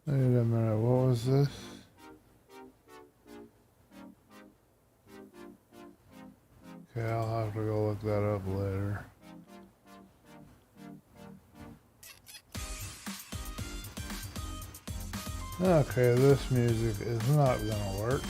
Wait a minute, what was this? Okay, I'll have to go look that up later. Okay, this music is not gonna work.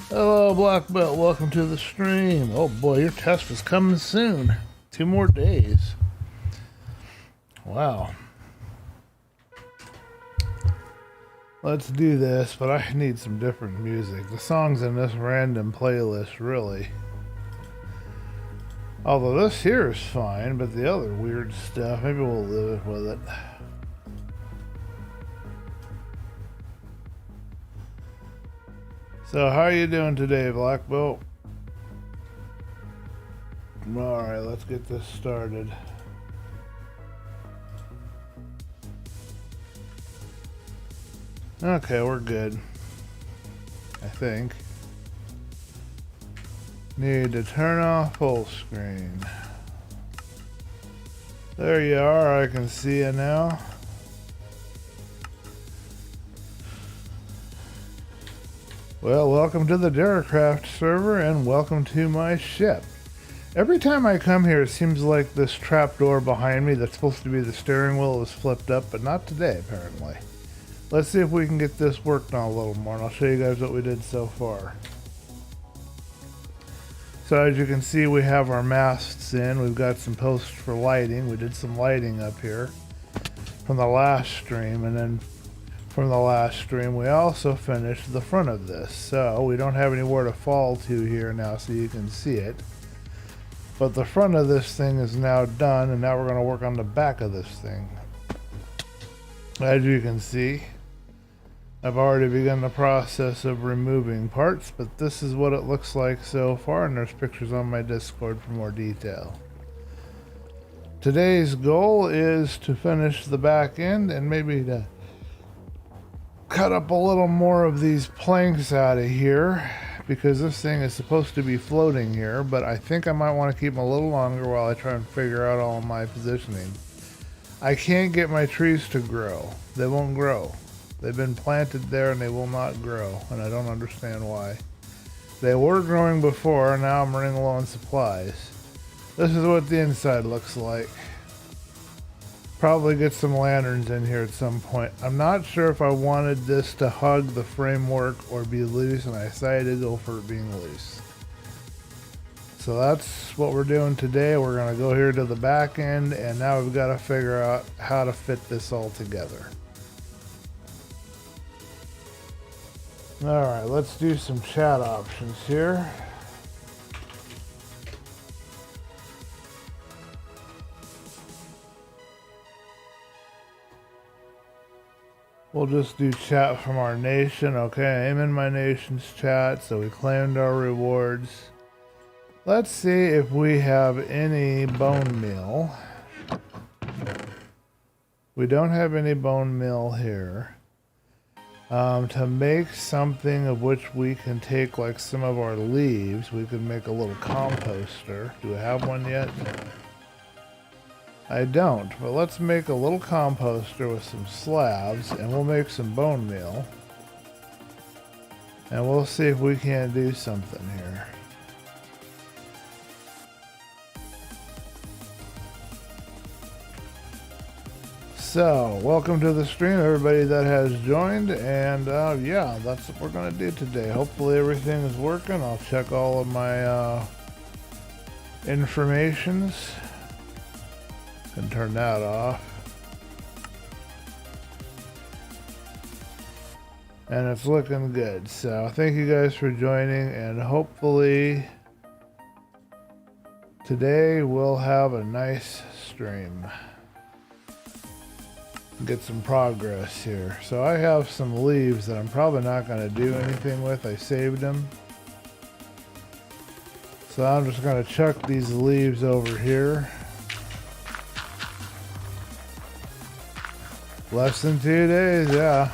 Hello, Black Belt. Welcome to the stream. Oh boy, your test is coming soon. 2 more days. Wow. Let's do this, but I need some different music. The songs in this random playlist, really. Although this here is fine, but the other weird stuff, maybe we'll live with it. So how are you doing today, Black Belt? Alright, let's get this started. Okay, we're good. I think. Need to turn off full screen. There you are, I can see you now. Well, welcome to the Jeracraft server and welcome to my ship. Every time I come here, it seems like this trapdoor behind me that's supposed to be the steering wheel is flipped up, but not today, apparently. Let's see if we can get this worked on a little more, and I'll show you guys what we did so far. So as you can see, we have our masts in. We've got some posts for lighting. We did some lighting up here from the last stream, and then from the last stream we also finished the front of this. So we don't have anywhere to fall to here now so you can see it. But the front of this thing is now done, and now we're going to work on the back of this thing. As you can see, I've already begun the process of removing parts, but this is what it looks like so far, and there's pictures on my Discord for more detail. Today's goal is to finish the back end and maybe to cut up a little more of these planks out of here, because this thing is supposed to be floating here, but I think I might want to keep them a little longer while I try and figure out all my positioning. I can't get my trees to grow. They won't grow. They've been planted there and they will not grow, and I don't understand why. They were growing before, and now I'm running low on supplies. This is what the inside looks like. Probably get some lanterns in here at some point. I'm not sure if I wanted this to hug the framework or be loose, and I decided to go for it being loose. So that's what we're doing today. We're going to go here to the back end, and now we've got to figure out how to fit this all together. Alright, let's do some chat options here. We'll just do chat from our nation. Okay, I'm in my nation's chat, so we claimed our rewards. Let's see if we have any bone meal. We don't have any bone meal here. To make something of which we can take like some of our leaves, we could make a little composter. Do I have one yet? I don't, but let's make a little composter with some slabs, and we'll make some bone meal. And we'll see if we can't do something here. So, welcome to the stream, everybody that has joined, and yeah, that's what we're going to do today. Hopefully everything is working. I'll check all of my informations. Can turn that off. And it's looking good. So, thank you guys for joining, and hopefully today we'll have a nice stream. Get some progress here. So I have some leaves that I'm probably not going to do anything with. I saved them. So I'm just going to chuck these leaves over here. Less than 2 days, yeah.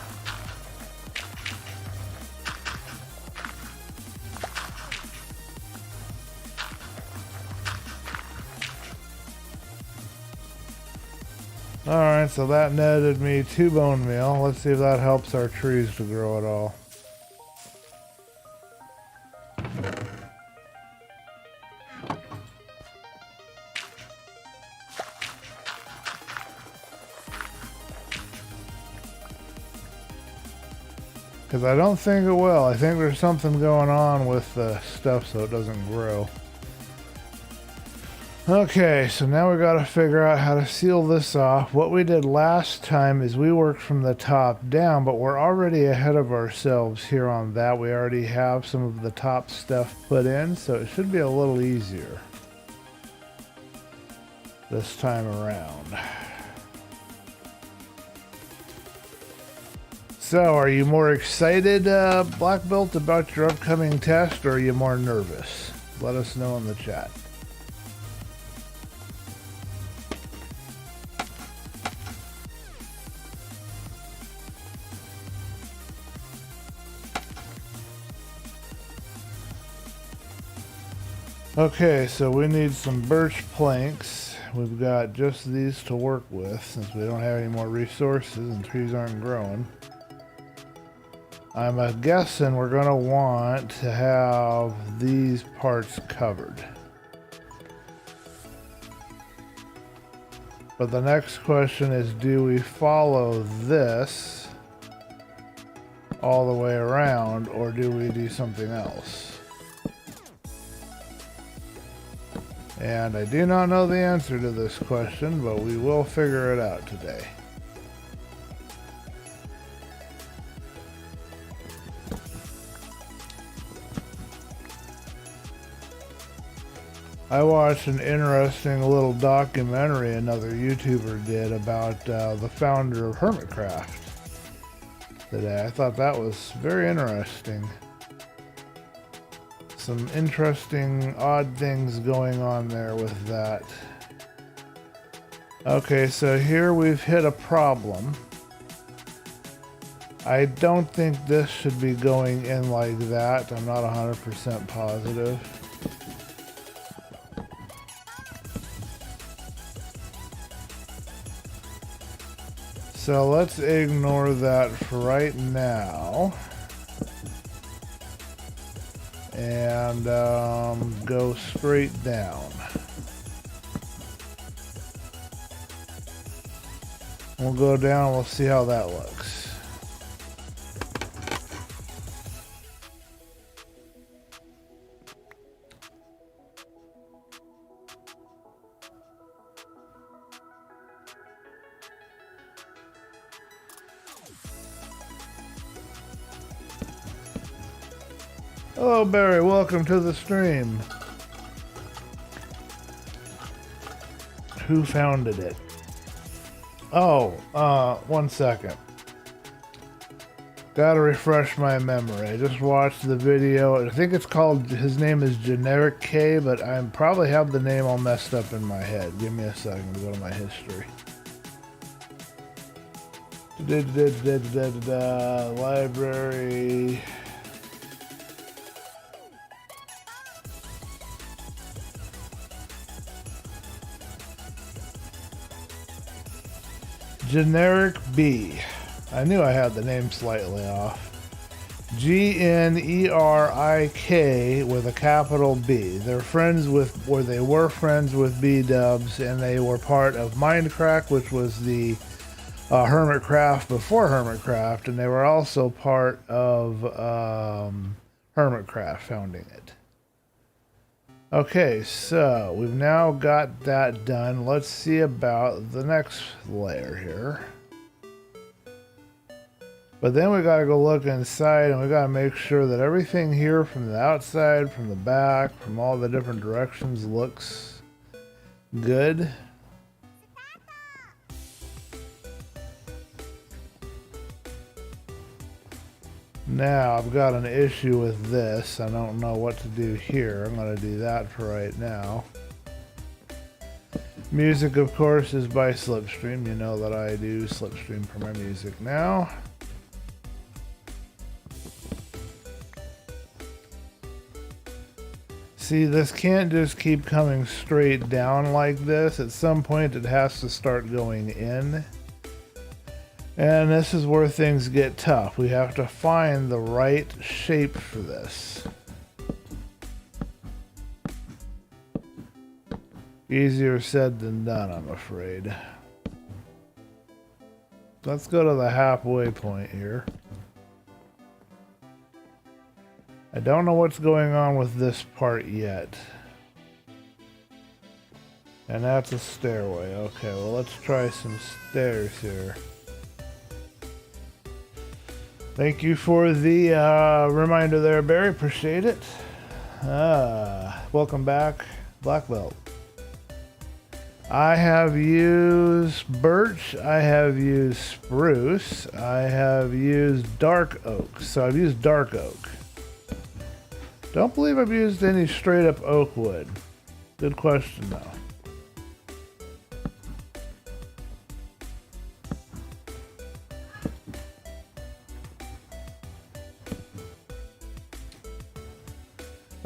Alright, so that netted me 2 bone meal. Let's see if that helps our trees to grow at all. Because I don't think it will. I think there's something going on with the stuff so it doesn't grow. Okay, so now we got to figure out how to seal this off. What we did last time is we worked from the top down, but we're already ahead of ourselves here on that. We already have some of the top stuff put in, so it should be a little easier this time around. So, are you more excited, Black Belt, about your upcoming test, or are you more nervous? Let us know in the chat. Okay, so we need some birch planks. We've got just these to work with since we don't have any more resources and trees aren't growing. I'm guessing we're going to want to have these parts covered. But the next question is, do we follow this all the way around, or do we do something else? And I do not know the answer to this question, but we will figure it out today. I watched an interesting little documentary another YouTuber did about the founder of Hermitcraft today. I thought that was very interesting. Some interesting, odd things going on there with that. Okay, so here we've hit a problem. I don't think this should be going in like that. I'm not 100% positive. So let's ignore that for right now. And go straight down. We'll go down, we'll see how that looks. Hello Barry, welcome to the stream. Who founded it? Oh, 1 second. Gotta refresh my memory. I just watched the video. I think it's called, his name is Generic K, but I probably have the name all messed up in my head. Give me a second to go to my history. Library. Generic B. I knew I had the name slightly off. G-N-E-R-I-K with a capital B. They're friends with, or they were friends with B-dubs, and they were part of Mindcraft, which was the Hermitcraft before Hermitcraft, and they were also part of Hermitcraft, founding it. Okay, so we've now got that done. Let's see about the next layer here. But then we gotta go look inside, and we gotta make sure that everything here from the outside, from the back, from all the different directions looks good. Now I've got an issue with this. I don't know what to do here. I'm gonna do that for right now. Music, of course, is by Slipstream. You know that I do Slipstream for my music now. See, this can't just keep coming straight down like this. At some point it has to start going in. And this is where things get tough. We have to find the right shape for this. Easier said than done, I'm afraid. Let's go to the halfway point here. I don't know what's going on with this part yet. And that's a stairway. Okay, well, let's try some stairs here. Thank you for the reminder there, Barry. Appreciate it. Welcome back, Black Belt. I have used birch, I have used spruce, I have used dark oak. So I've used dark oak. Don't believe I've used any straight up oak wood. Good question though.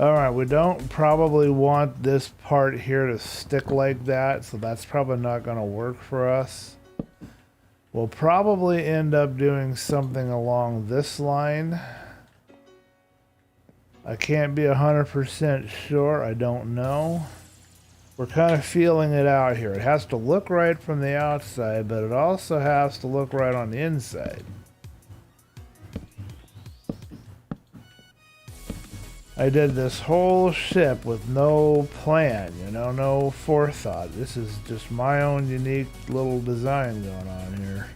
Alright, we don't probably want this part here to stick like that, so that's probably not going to work for us. We'll probably end up doing something along this line. I can't be 100% sure, I don't know. We're kind of feeling it out here. It has to look right from the outside, but it also has to look right on the inside. I did this whole ship with no plan, you know, no forethought. This is just my own unique little design going on here.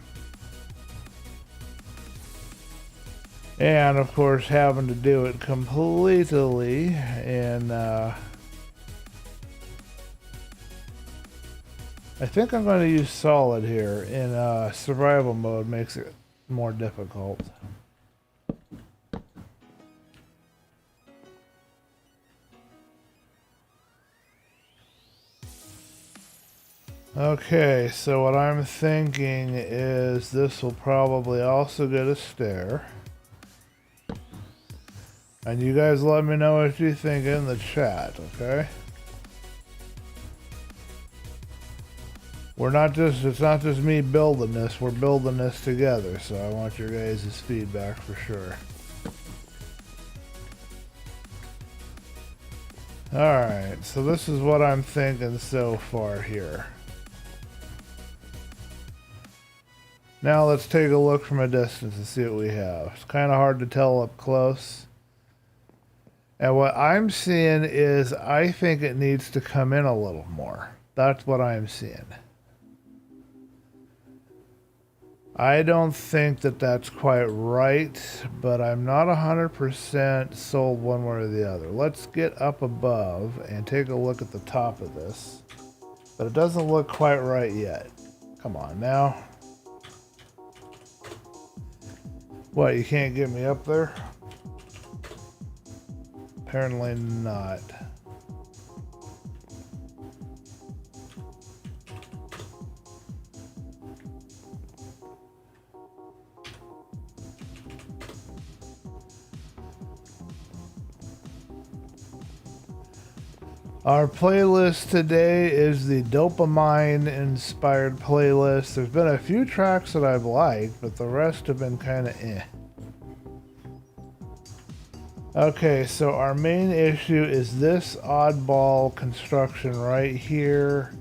And of course having to do it completely in I think I'm going to use solid here in survival mode, makes it more difficult. Okay, so what I'm thinking is this will probably also get a stair. And you guys let me know what you think in the chat, okay? It's not just me building this, we're building this together, so I want your guys' feedback for sure. Alright, so this is what I'm thinking so far here. Now let's take a look from a distance and see what we have. It's kind of hard to tell up close. And what I'm seeing is I think it needs to come in a little more. That's what I'm seeing. I don't think that that's quite right, but I'm not 100% sold one way or the other. Let's get up above and take a look at the top of this. But it doesn't look quite right yet. Come on now. What, you can't get me up there? Apparently not. Our playlist today is the dopamine inspired playlist. There's been a few tracks that I've liked, but the rest have been kind of eh. Okay, so our main issue is this oddball construction right here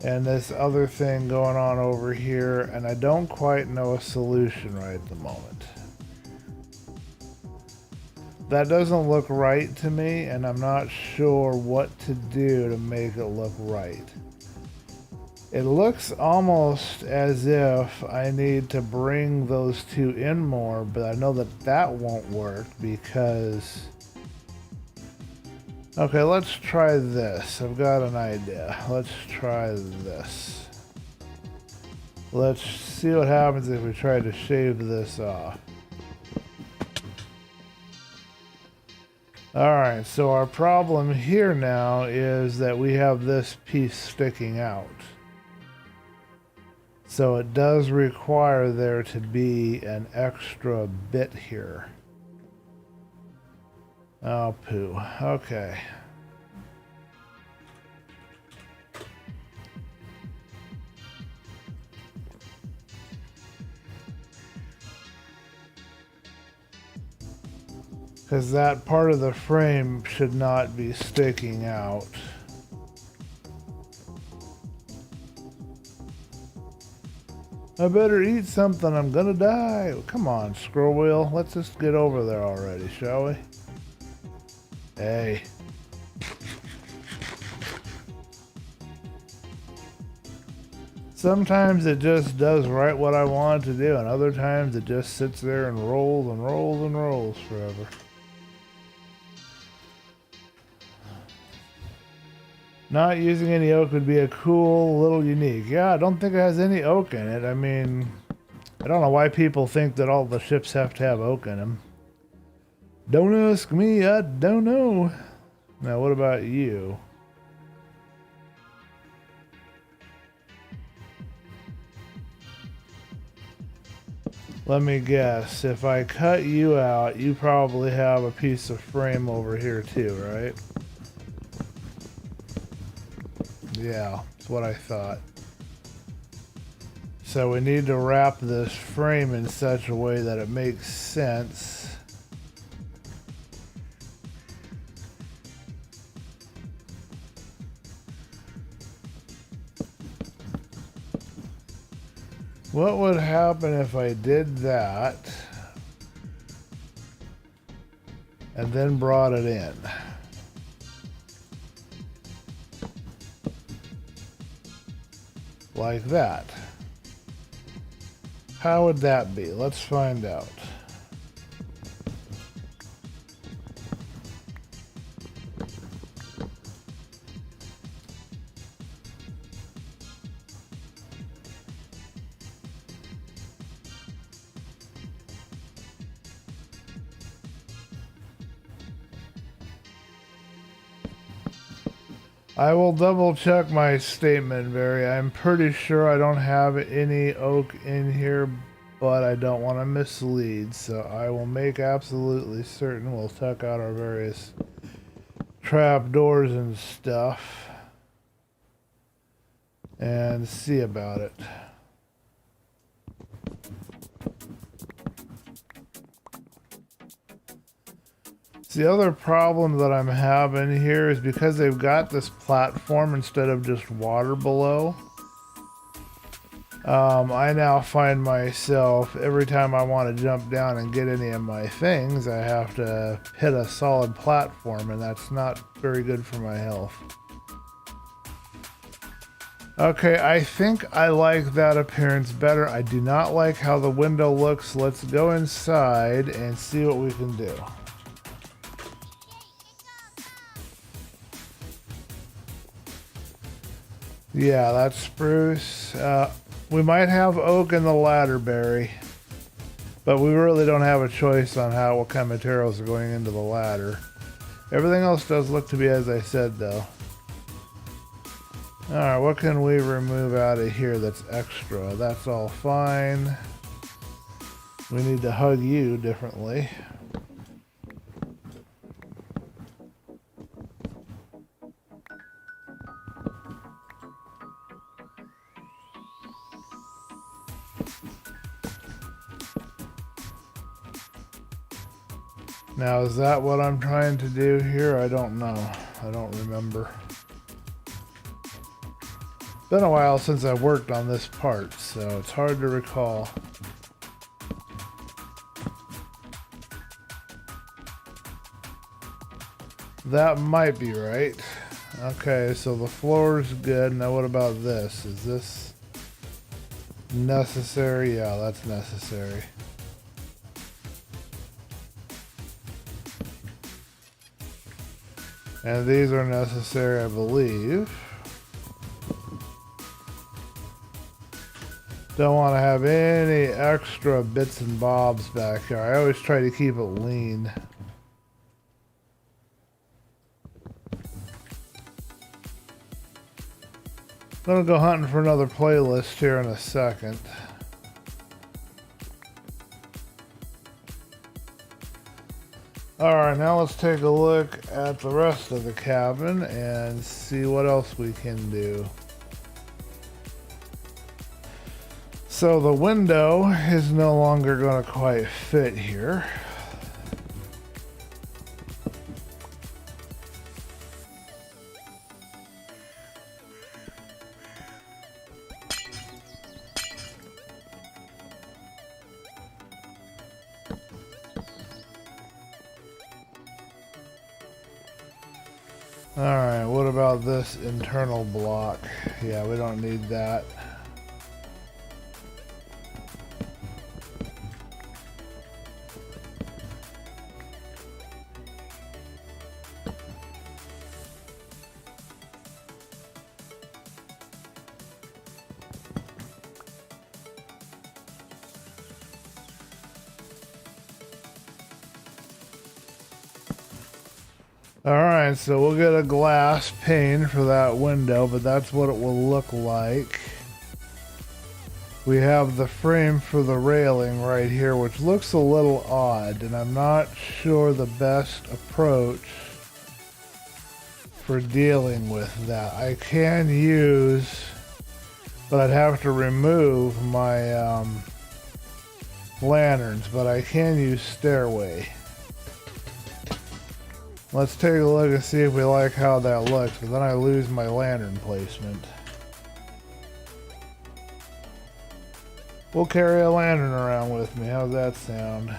and this other thing going on over here, and I don't quite know a solution right at the moment. That doesn't look right to me, and I'm not sure what to do to make it look right. It looks almost as if I need to bring those two in more, but I know that that won't work because... Okay, let's try this. I've got an idea. Let's try this. Let's see what happens if we try to shave this off. Alright, so our problem here now is that we have this piece sticking out. So it does require there to be an extra bit here. Oh, poo. Okay. Because that part of the frame should not be sticking out. I better eat something, I'm gonna die. Come on, scroll wheel. Let's just get over there already, shall we? Hey. Sometimes it just does right what I want it to do, and other times it just sits there and rolls and rolls and rolls forever. Not using any oak would be a cool little unique. Yeah, I don't think it has any oak in it. I mean, I don't know why people think that all the ships have to have oak in them. Don't ask me, I don't know. Now, what about you? Let me guess. If I cut you out, you probably have a piece of frame over here too, right? Yeah, that's what I thought. So we need to wrap this frame in such a way that it makes sense. What would happen if I did that and then brought it in? Like that. How would that be? Let's find out. I will double check my statement, Barry. I'm pretty sure I don't have any oak in here, but I don't want to mislead, so I will make absolutely certain we'll tuck out our various trap doors and stuff and see about it. The other problem that I'm having here is because they've got this platform instead of just water below. I now find myself, every time I want to jump down and get any of my things, I have to hit a solid platform, and that's not very good for my health. Okay, I think I like that appearance better. I do not like how the window looks. Let's go inside and see what we can do. Yeah, that's spruce. We might have oak in the ladder, Barry, but we really don't have a choice on what kind of materials are going into the ladder. Everything else does look to be as I said, though. Alright, what can we remove out of here that's extra? That's all fine. We need to hug you differently. Now, is that what I'm trying to do here? I don't know. I don't remember. Been a while since I worked on this part, so it's hard to recall. That might be right. Okay, so the floor's good. Now what about this? Is this necessary? Yeah, that's necessary. And these are necessary, I believe. Don't want to have any extra bits and bobs back here. I always try to keep it lean. I'm gonna go hunting for another playlist here in a second. Alright, now let's take a look at the rest of the cabin and see what else we can do. So the window is no longer going to quite fit here. Alright, what about this internal block? Yeah, we don't need that. Alright, so we'll get a glass pane for that window, but that's what it will look like. We have the frame for the railing right here, which looks a little odd, and I'm not sure the best approach for dealing with that. I can use, but I'd have to remove my lanterns, but I can use stairway. Let's take a look and see if we like how that looks, but then I lose my lantern placement. We'll carry a lantern around with me. How's that sound?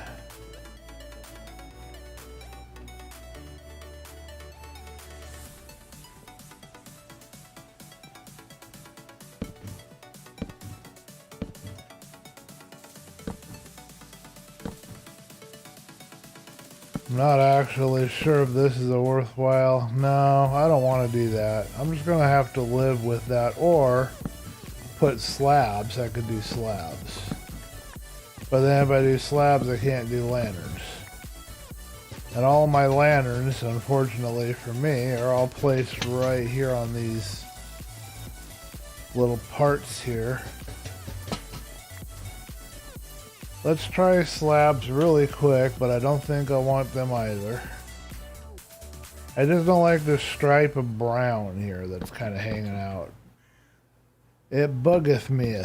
I'm not actually sure if this is a worthwhile. No, I don't want to do that. I'm just going to have to live with that, or put slabs. I could do slabs. But then if I do slabs, I can't do lanterns. And all my lanterns, unfortunately for me, are all placed right here on these little parts here. Let's try slabs really quick, but I don't think I want them either. I just don't like this stripe of brown here that's kind of hanging out. It buggeth me.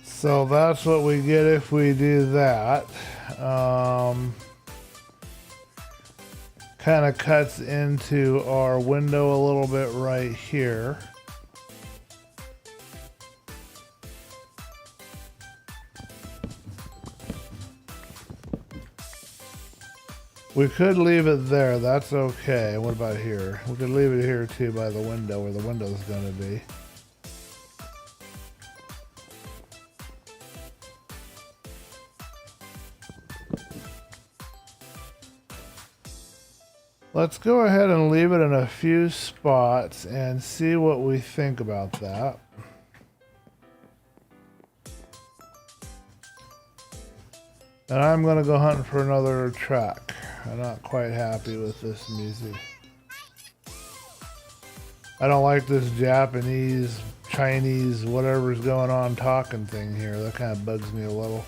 So that's what we get if we do that. Kind of cuts into our window a little bit right here. We could leave it there, that's okay. What about here? We could leave it here too by the window where the window's gonna be. Let's go ahead and leave it in a few spots and see what we think about that. And I'm going to go hunting for another track. I'm not quite happy with this music. I don't like this Japanese, Chinese, whatever's going on talking thing here. That kind of bugs me a little.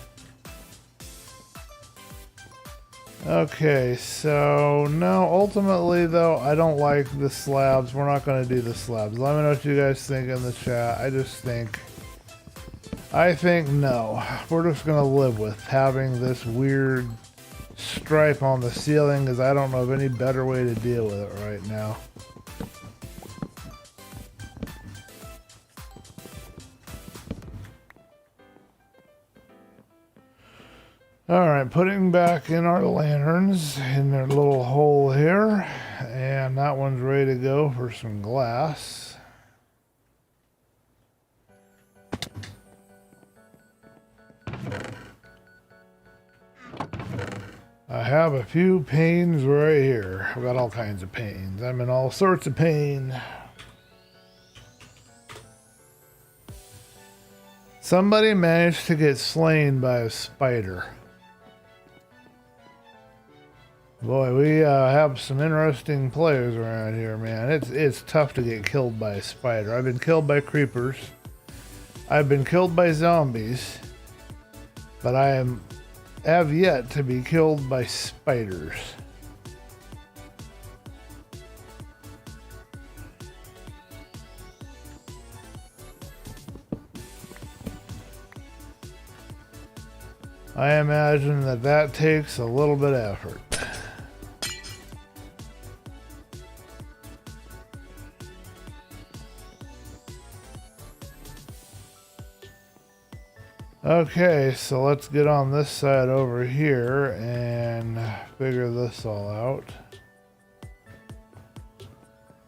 Okay, so no, ultimately though, I don't like the slabs. We're not going to do the slabs. Let me know what you guys think in the chat. I think no. We're just going to live with having this weird stripe on the ceiling because I don't know of any better way to deal with it right now. Alright, putting back in our lanterns in their little hole here. And that one's ready to go for some glass. I have a few panes right here. I've got all kinds of panes. I'm in all sorts of pain. Somebody managed to get slain by a spider. Boy, we have some interesting players around here, man. It's tough to get killed by a spider. I've been killed by creepers. I've been killed by zombies. But I have yet to be killed by spiders. I imagine that takes a little bit of effort. Okay, so let's get on this side over here and figure this all out.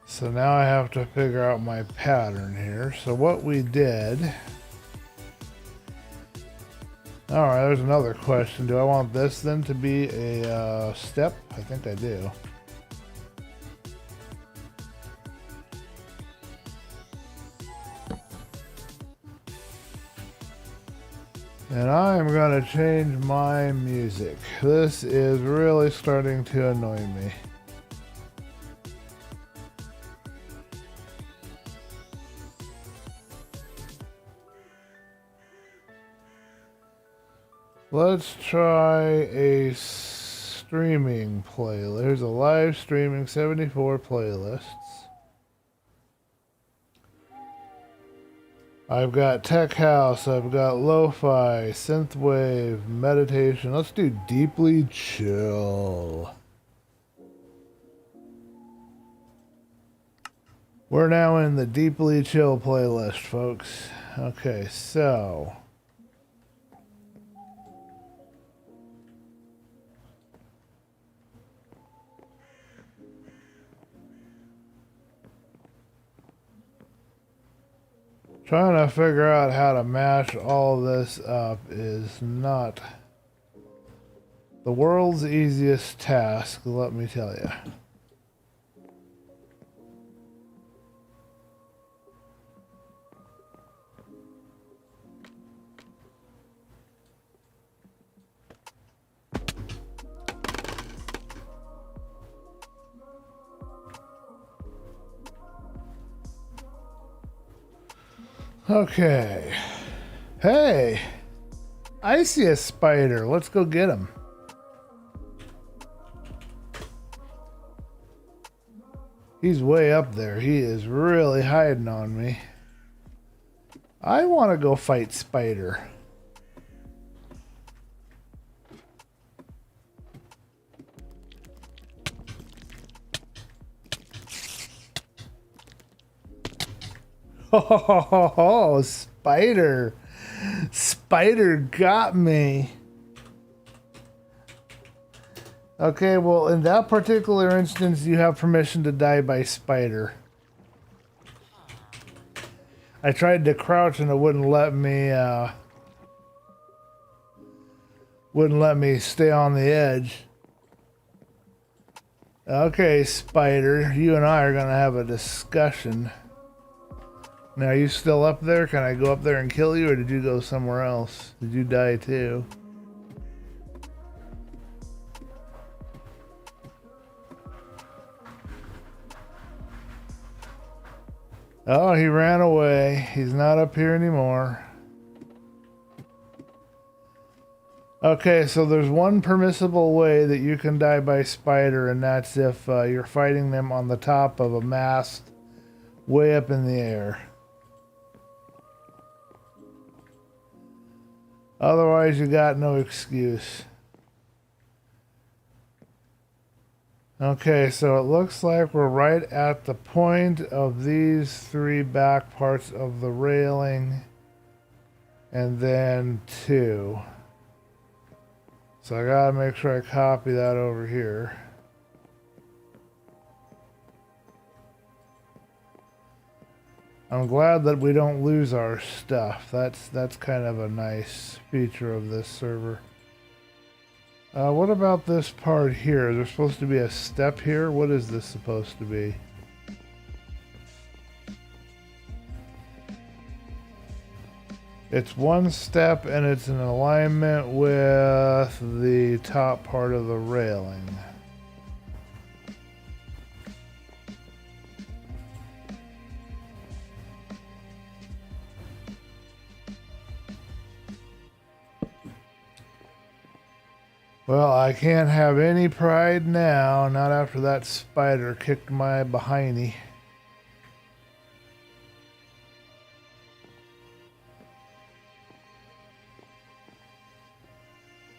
So now I have to figure out my pattern here. So what we did... Alright, there's another question. Do I want this then to be a step? I think I do. And I'm going to change my music. This is really starting to annoy me. Let's try a streaming playlist. There's a live streaming 74 playlists. I've got tech house, I've got lo-fi, synthwave, meditation. Let's do deeply chill. We're now in the deeply chill playlist, folks. Okay, so... trying to figure out how to match all this up is not the world's easiest task, let me tell you. Okay. Hey! I see a spider. Let's go get him. He's way up there. He is really hiding on me. I want to go fight Spider. Oh, Spider. Spider got me. Okay, well, in that particular instance, you have permission to die by Spider. I tried to crouch and it wouldn't let me stay on the edge. Okay, Spider, you and I are gonna have a discussion. Now, are you still up there? Can I go up there and kill you, or did you go somewhere else? Did you die too? Oh, he ran away. He's not up here anymore. Okay, so there's one permissible way that you can die by spider, and that's if you're fighting them on the top of a mast way up in the air. Otherwise, you got no excuse. Okay, so it looks like we're right at the point of these three back parts of the railing, and then two. So I gotta make sure I copy that over here. I'm glad that we don't lose our stuff. That's kind of a nice feature of this server. What about this part here? Is there supposed to be a step here? What is this supposed to be? It's one step and it's in alignment with the top part of the railing. Well, I can't have any pride now, not after that spider kicked my behindy.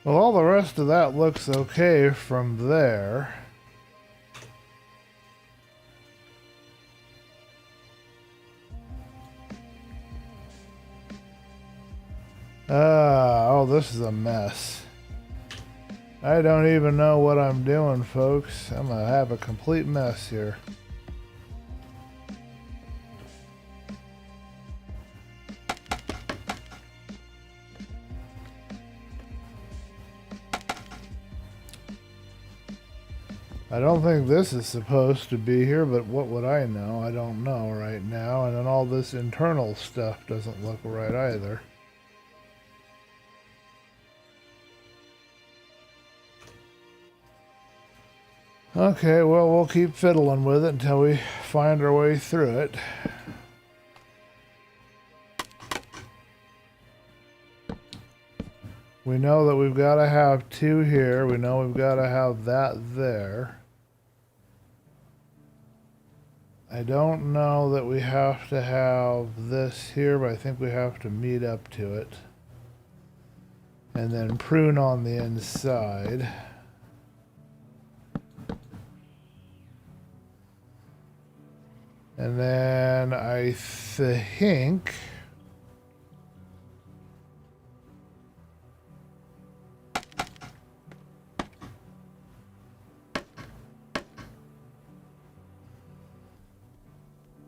Well, all the rest of that looks okay from there. Oh, this is a mess. I don't even know what I'm doing, folks. I'm gonna have a complete mess here. I don't think this is supposed to be here, but what would I know? I don't know right now. And then all this internal stuff doesn't look right either. Okay, well, we'll keep fiddling with it until we find our way through it. We know that we've got to have two here. We know we've got to have that there. I don't know that we have to have this here, but I think we have to meet up to it. And then prune on the inside. And then I think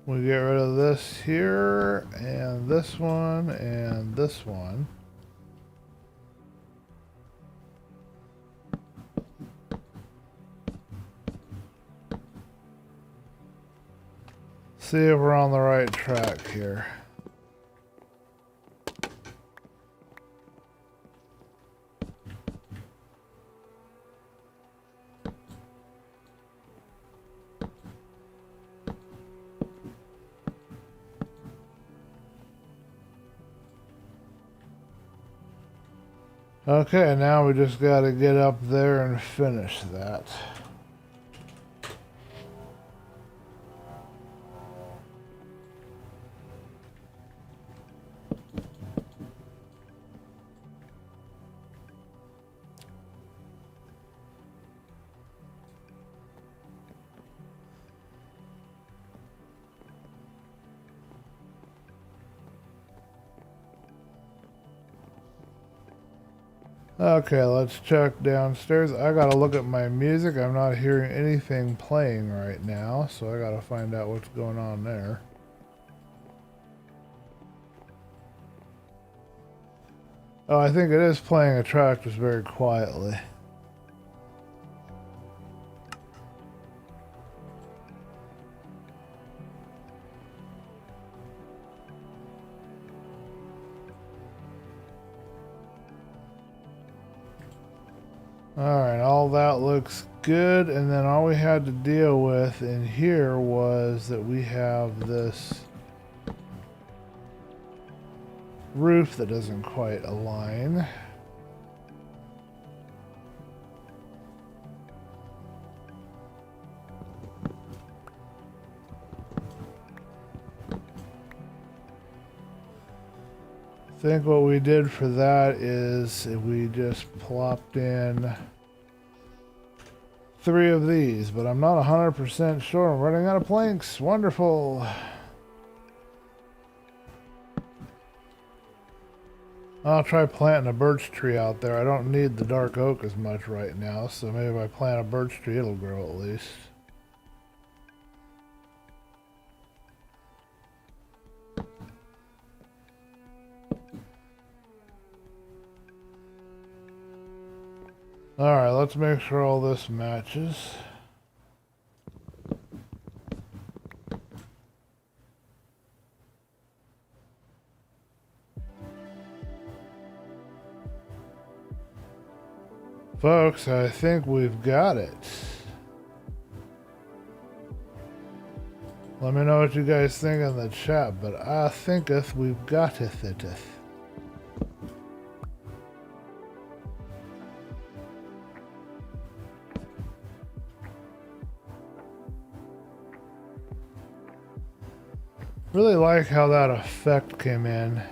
we get rid of this here and this one and this one. See if we're on the right track here. Okay, now we just got to get up there and finish that. Okay, let's check downstairs. I gotta look at my music. I'm not hearing anything playing right now, so I gotta find out what's going on there. Oh, I think it is playing a track just very quietly. Alright, all that looks good, and then all we had to deal with in here was that we have this roof that doesn't quite align. think what we did for that is we just plopped in 3 of these, but I'm not 100% sure. I'm running out of planks. Wonderful. I'll try planting a birch tree out there. I don't need the dark oak as much right now, so maybe if I plant a birch tree, it'll grow at least. Alright, let's make sure all this matches. Folks, I think we've got it. Let me know what you guys think in the chat, but I thinketh we've got it. Really like how that effect came in.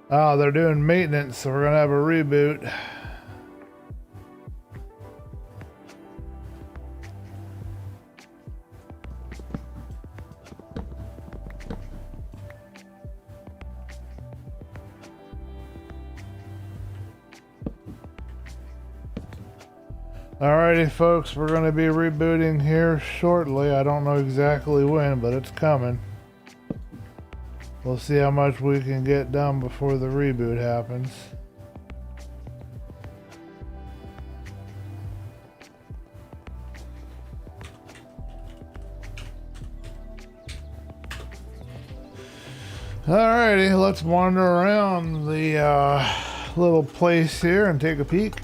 Oh, they're doing maintenance, so we're gonna have a reboot. Alrighty folks, we're going to be rebooting here shortly. I don't know exactly when, but it's coming. We'll see how much we can get done before the reboot happens. Alrighty, let's wander around the little place here and take a peek.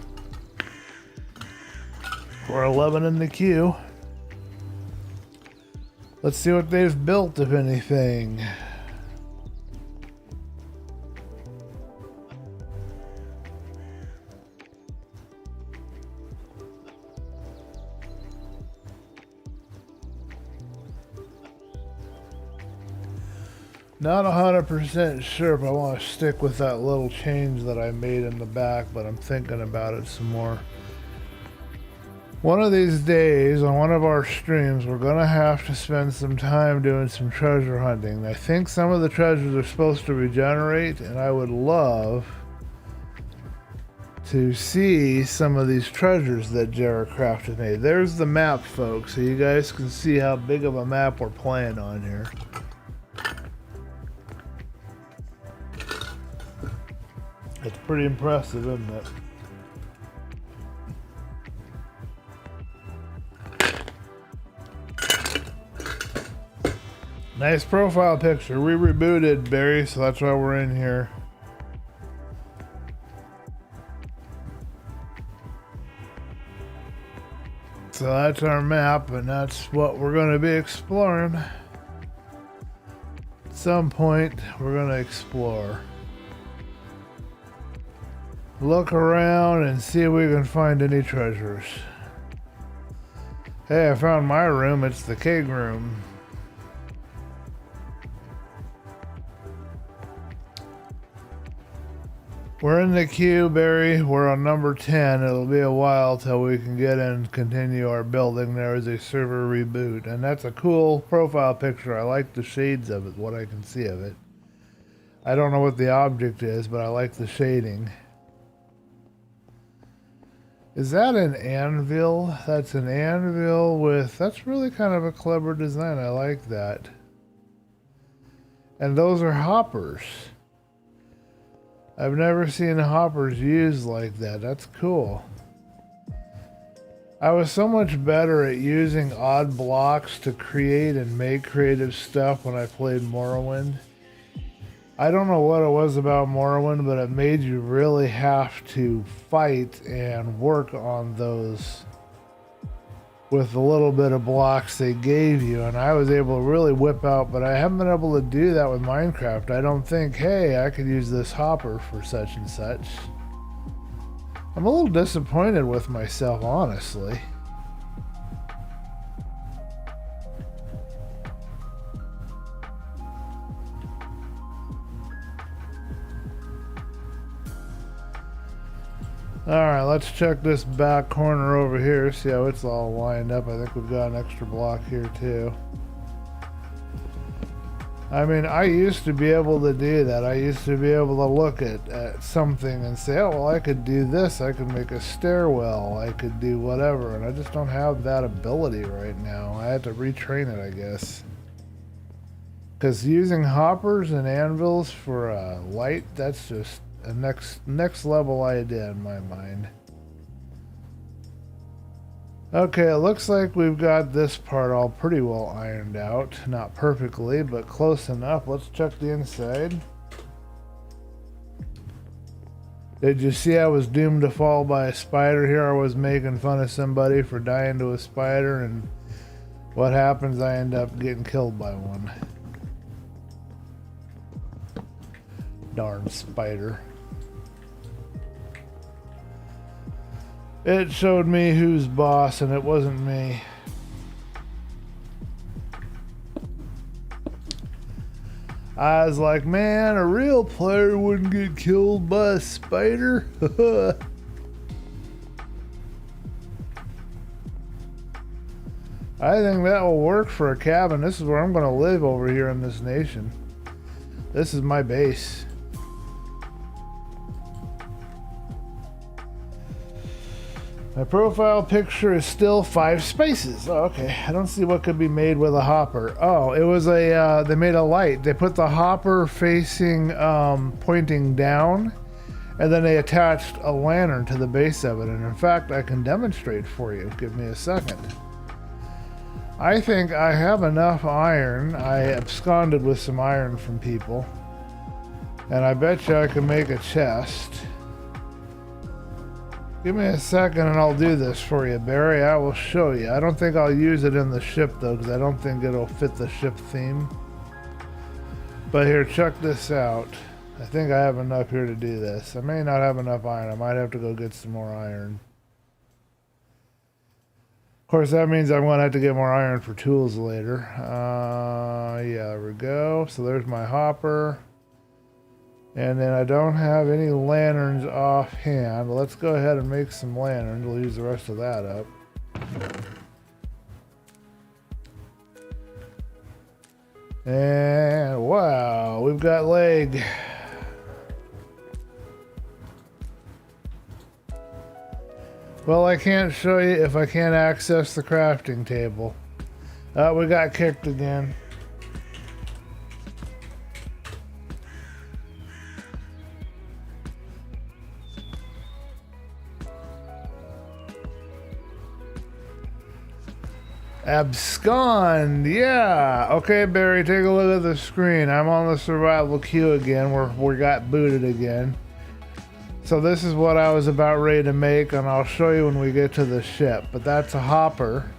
We're 11 in the queue. Let's see what they've built, if anything. Not 100% sure, but I want to stick with that little change that I made in the back, but I'm thinking about it some more. One of these days, on one of our streams, we're going to have to spend some time doing some treasure hunting. I think some of the treasures are supposed to regenerate, and I would love to see some of these treasures that Jeracraft has made. There's the map, folks, so you guys can see how big of a map we're playing on here. It's pretty impressive, isn't it? Nice profile picture. We rebooted, Barry, so that's why we're in here. So that's our map, and that's what we're going to be exploring. At some point, we're going to explore. Look around and see if we can find any treasures. Hey, I found my room. It's the keg room. We're in the queue, Barry. We're on number 10. It'll be a while till we can get in and continue our building. There is a server reboot, and that's a cool profile picture. I like the shades of it, what I can see of it. I don't know what the object is, but I like the shading. Is that an anvil? That's an anvil with... That's really kind of a clever design. I like that. And those are hoppers. I've never seen hoppers used like that. That's cool. I was so much better at using odd blocks to create and make creative stuff when I played Morrowind. I don't know what it was about Morrowind, but it made you really have to fight and work on those with the little bit of blocks they gave you, and I was able to really whip out, but I haven't been able to do that with Minecraft. I don't think, hey, I could use this hopper for such and such. I'm a little disappointed with myself, honestly. Alright, let's check this back corner over here, see how it's all lined up. I think we've got an extra block here too. I mean, I used to be able to do that. I used to be able to look at something and say, oh, well, I could do this. I could make a stairwell. I could do whatever. And I just don't have that ability right now. I had to retrain it, I guess. Because using hoppers and anvils for light, that's just a next level idea in my mind. Okay, it looks like we've got this part all pretty well ironed out. Not perfectly, but close enough. Let's check the inside. Did you see I was doomed to fall by a spider here? I was making fun of somebody for dying to a spider, and what happens? I end up getting killed by one. Darn spider. It showed me who's boss, and it wasn't me. I was like, man, a real player wouldn't get killed by a spider. I think that will work for a cabin. This is where I'm going to live over here in this nation. This is my base. My profile picture is still 5 spaces. Oh, okay. I don't see what could be made with a hopper. Oh, it was a, they made a light. They put the hopper facing, pointing down, and then they attached a lantern to the base of it. And in fact, I can demonstrate for you. Give me a second. I think I have enough iron. I absconded with some iron from people. And I bet you I can make a chest. Give me a second and I'll do this for you, Barry. I will show you. I don't think I'll use it in the ship though, because I don't think it'll fit the ship theme. But here, check this out. I think I have enough here to do this. I may not have enough iron. I might have to go get some more iron. Of course, that means I'm going to have to get more iron for tools later. Yeah, there we go. So there's my hopper. And then I don't have any lanterns offhand. Let's go ahead and make some lanterns. We'll use the rest of that up. And wow, we've got leg. Well, I can't show you if I can't access the crafting table. We got kicked again. Abscond, yeah. Okay, Barry, take a look at the screen. I'm on the survival queue again. We got booted again. So this is what I was about ready to make, and I'll show you when we get to the ship. But that's a hopper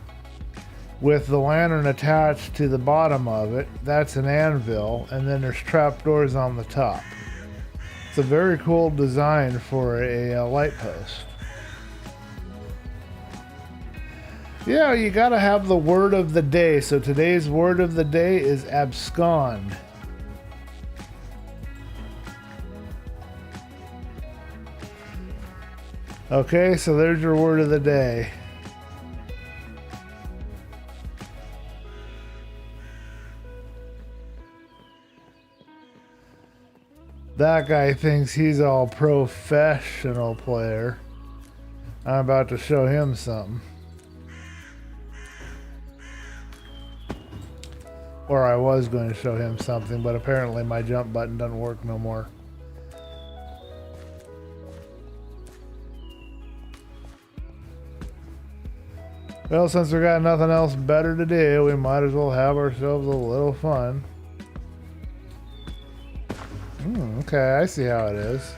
with the lantern attached to the bottom of it. That's an anvil, and then there's trapdoors on the top. It's a very cool design for a light post. Yeah, you gotta have the word of the day. So today's word of the day is abscond. Okay, so there's your word of the day. That guy thinks he's all professional player. I'm about to show him something. Or I was going to show him something, but apparently my jump button doesn't work no more. Well, since we got nothing else better to do, we might as well have ourselves a little fun. Okay, I see how it is.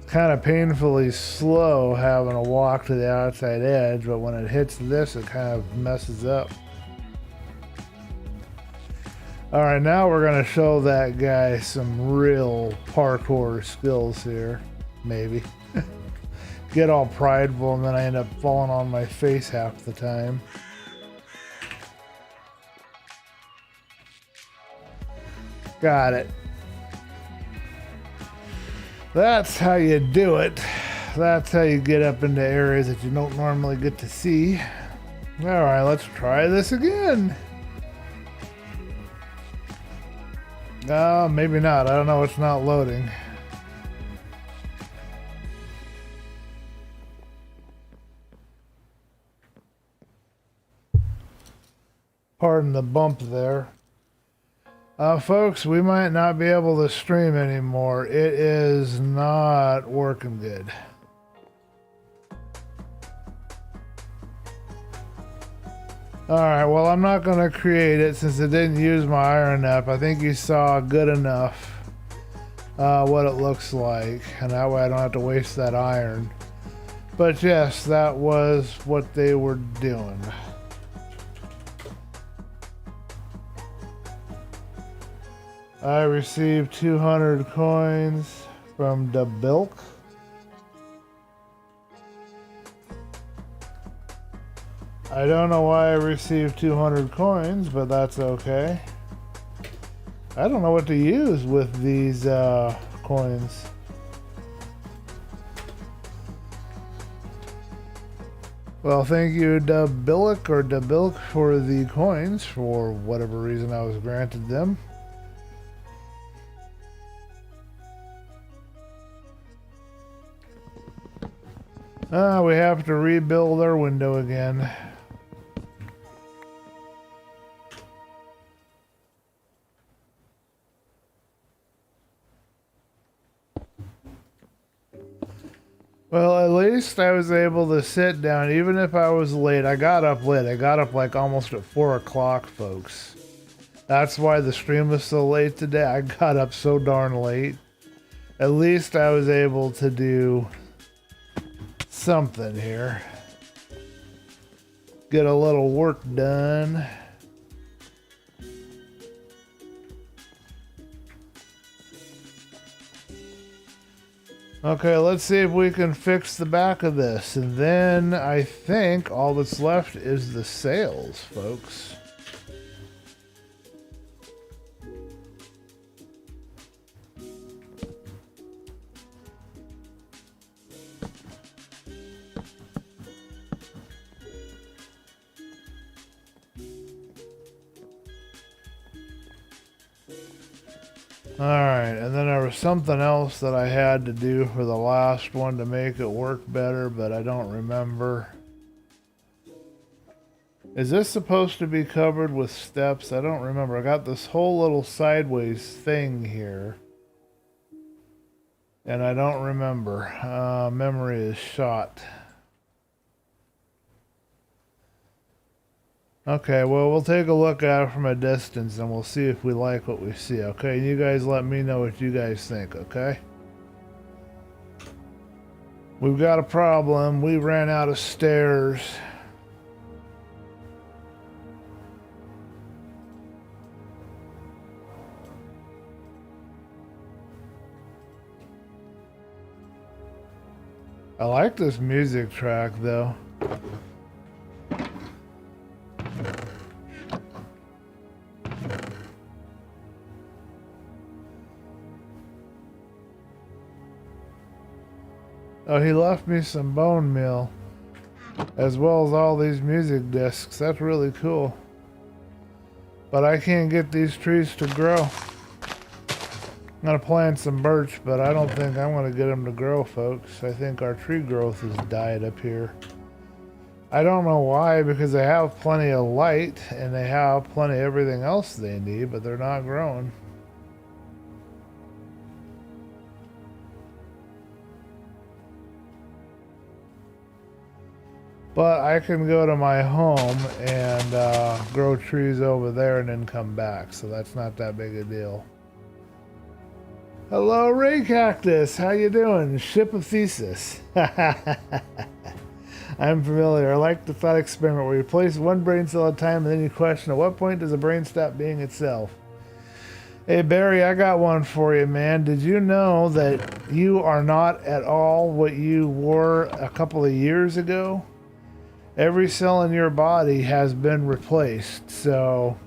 Kind of painfully slow having to walk to the outside edge, but when it hits this, it kind of messes up. Alright, now we're going to show that guy some real parkour skills here. Maybe. Get all prideful and then I end up falling on my face half the time. Got it. That's how you do it. That's how you get up into areas that you don't normally get to see. Alright, let's try this again. Maybe not. I don't know. It's not loading. Pardon the bump there. Folks, we might not be able to stream anymore. It is not working good. Alright, well, I'm not going to create it since it didn't use my iron up. I think you saw good enough what it looks like, and that way I don't have to waste that iron. But yes, that was what they were doing. I received 200 coins from the bilk. I don't know why I received 200 coins, but that's okay. I don't know what to use with these coins. Well, thank you, Dabilk or Dabilk, for the coins for whatever reason I was granted them. We have to rebuild our window again. Well, at least I was able to sit down, even if I was late. I got up late. I got up like almost at 4 o'clock, folks. That's why the stream was so late today. I got up so darn late. At least I was able to do something here. Get a little work done. Okay, let's see if we can fix the back of this. And then I think all that's left is the sails, folks. Alright, and then there was something else that I had to do for the last one to make it work better, but I don't remember. Is this supposed to be covered with steps? I don't remember. I got this whole little sideways thing here. And I don't remember. Memory is shot. Okay, well, we'll take a look at it from a distance and we'll see if we like what we see, okay? You guys let me know what you guys think, okay? We've got a problem. We ran out of stairs. I like this music track, though. Oh, he left me some bone meal, as well as all these music discs. That's really cool. But I can't get these trees to grow. I'm gonna plant some birch, but I don't think I'm gonna get them to grow, folks. I think our tree growth has died up here. I don't know why, because they have plenty of light and they have plenty of everything else they need, but they're not growing. But I can go to my home and grow trees over there and then come back, so that's not that big a deal. Hello, Ray Cactus. How you doing? Ship of Thesis. I'm familiar. I like the thought experiment where you place one brain cell at a time and then you question, at what point does a brain stop being itself? Hey, Barry, I got one for you, man. Did you know that you are not at all what you were a couple of years ago? Every cell in your body has been replaced, so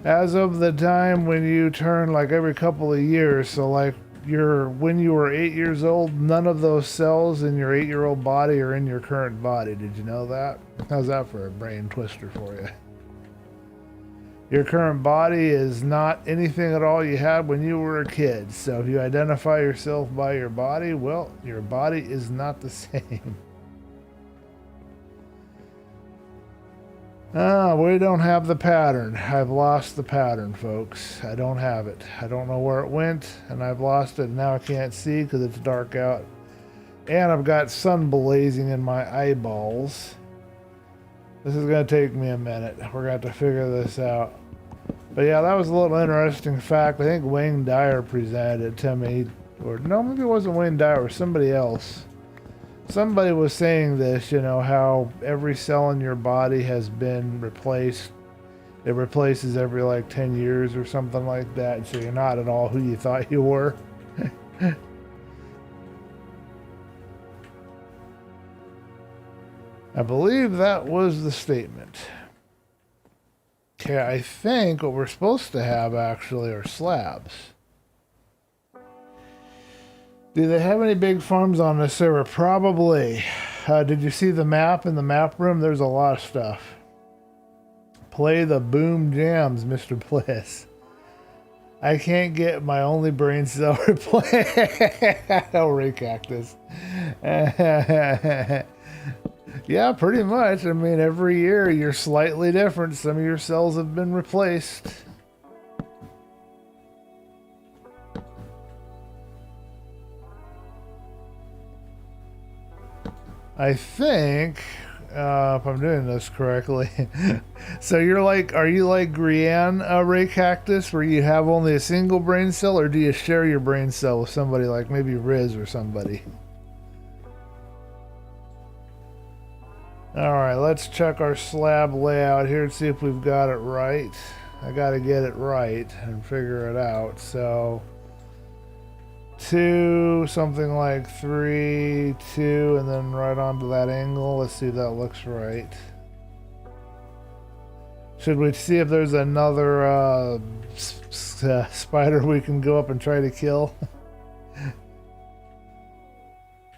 as of the time when you turn like every couple of years, so like when you were 8 years old, none of those cells in your 8-year-old body are in your current body. Did you know that? How's that for a brain twister for you? Your current body is not anything at all you had when you were a kid. So if you identify yourself by your body, well, your body is not the same. We don't have the pattern. I've lost the pattern, folks. I don't have it. I don't know where it went, and I've lost it. Now I can't see because it's dark out. And I've got sun blazing in my eyeballs. This is going to take me a minute. We're going to have to figure this out. But yeah, that was a little interesting fact. I think Wayne Dyer presented it to me. Or no, maybe it wasn't Wayne Dyer, it was somebody else. Somebody was saying this, you know, how every cell in your body has been replaced. It replaces every like 10 years or something like that. So you're not at all who you thought you were. I believe that was the statement. Okay, I think what we're supposed to have actually are slabs. Do they have any big farms on this server? Probably. Did you see the map in the map room? There's a lot of stuff. Play the boom jams, Mr. Bliss. I can't get my only brain cell replaced. Oh, Ray Cactus. Yeah, pretty much. I mean, every year you're slightly different. Some of your cells have been replaced. I think, if I'm doing this correctly, so are you like Grianne, Ray Cactus, where you have only a single brain cell, or do you share your brain cell with somebody like maybe Riz or somebody? Alright, let's check our slab layout here and see if we've got it right. I gotta get it right and figure it out. So 2, something like 3, 2, and then right onto that angle. Let's see if that looks right. Should we see if there's another spider we can go up and try to kill?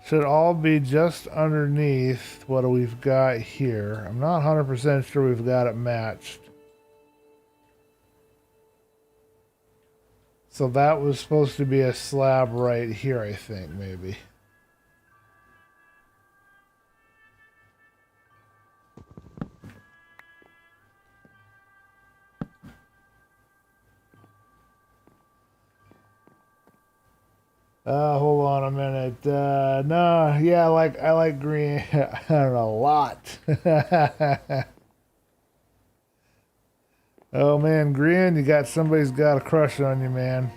Should all be just underneath what we've got here. I'm not 100% sure we've got it matched. So that was supposed to be a slab right here, I think, maybe. Hold on a minute. No, yeah, I like green. I don't know, a lot. Oh man, Green, somebody's got a crush on you, man.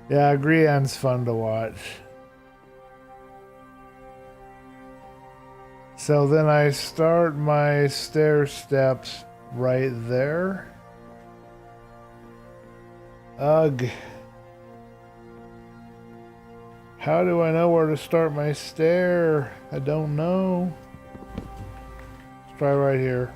Yeah, Grian's fun to watch. So then I start my stair steps right there. Ugh. How do I know where to start my stair? I don't know. Let's try right here.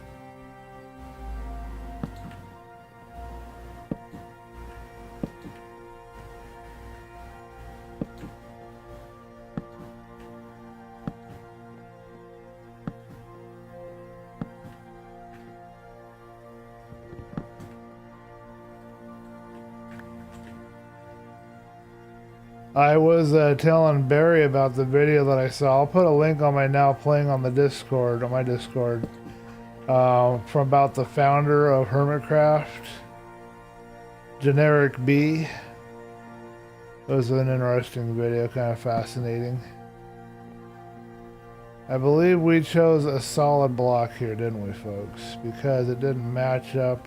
I was telling Barry about the video that I saw. I'll put a link on my now playing on the Discord, on my Discord, from about the founder of Hermitcraft, Generic B. It was an interesting video, kind of fascinating. I believe we chose a solid block here, didn't we, folks? Because it didn't match up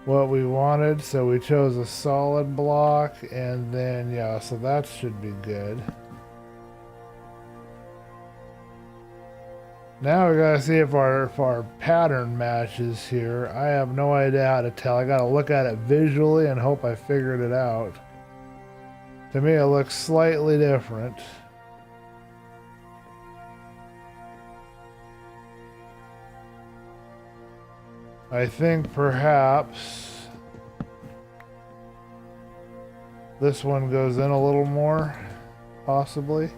what we wanted, so we chose a solid block, and then yeah, so that should be good. Now we gotta see if our pattern matches here. I have no idea how to tell. I gotta look at it visually and hope I figured it out. To me it looks slightly different. I think perhaps this one goes in a little more, possibly.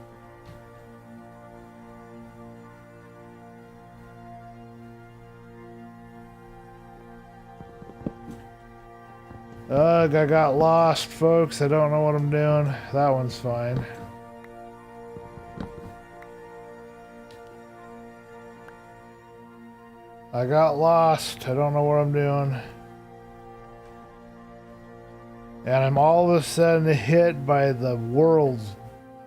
Ugh, I got lost, folks. I don't know what I'm doing. That one's fine. I got lost. I don't know what I'm doing. And I'm all of a sudden hit by the world's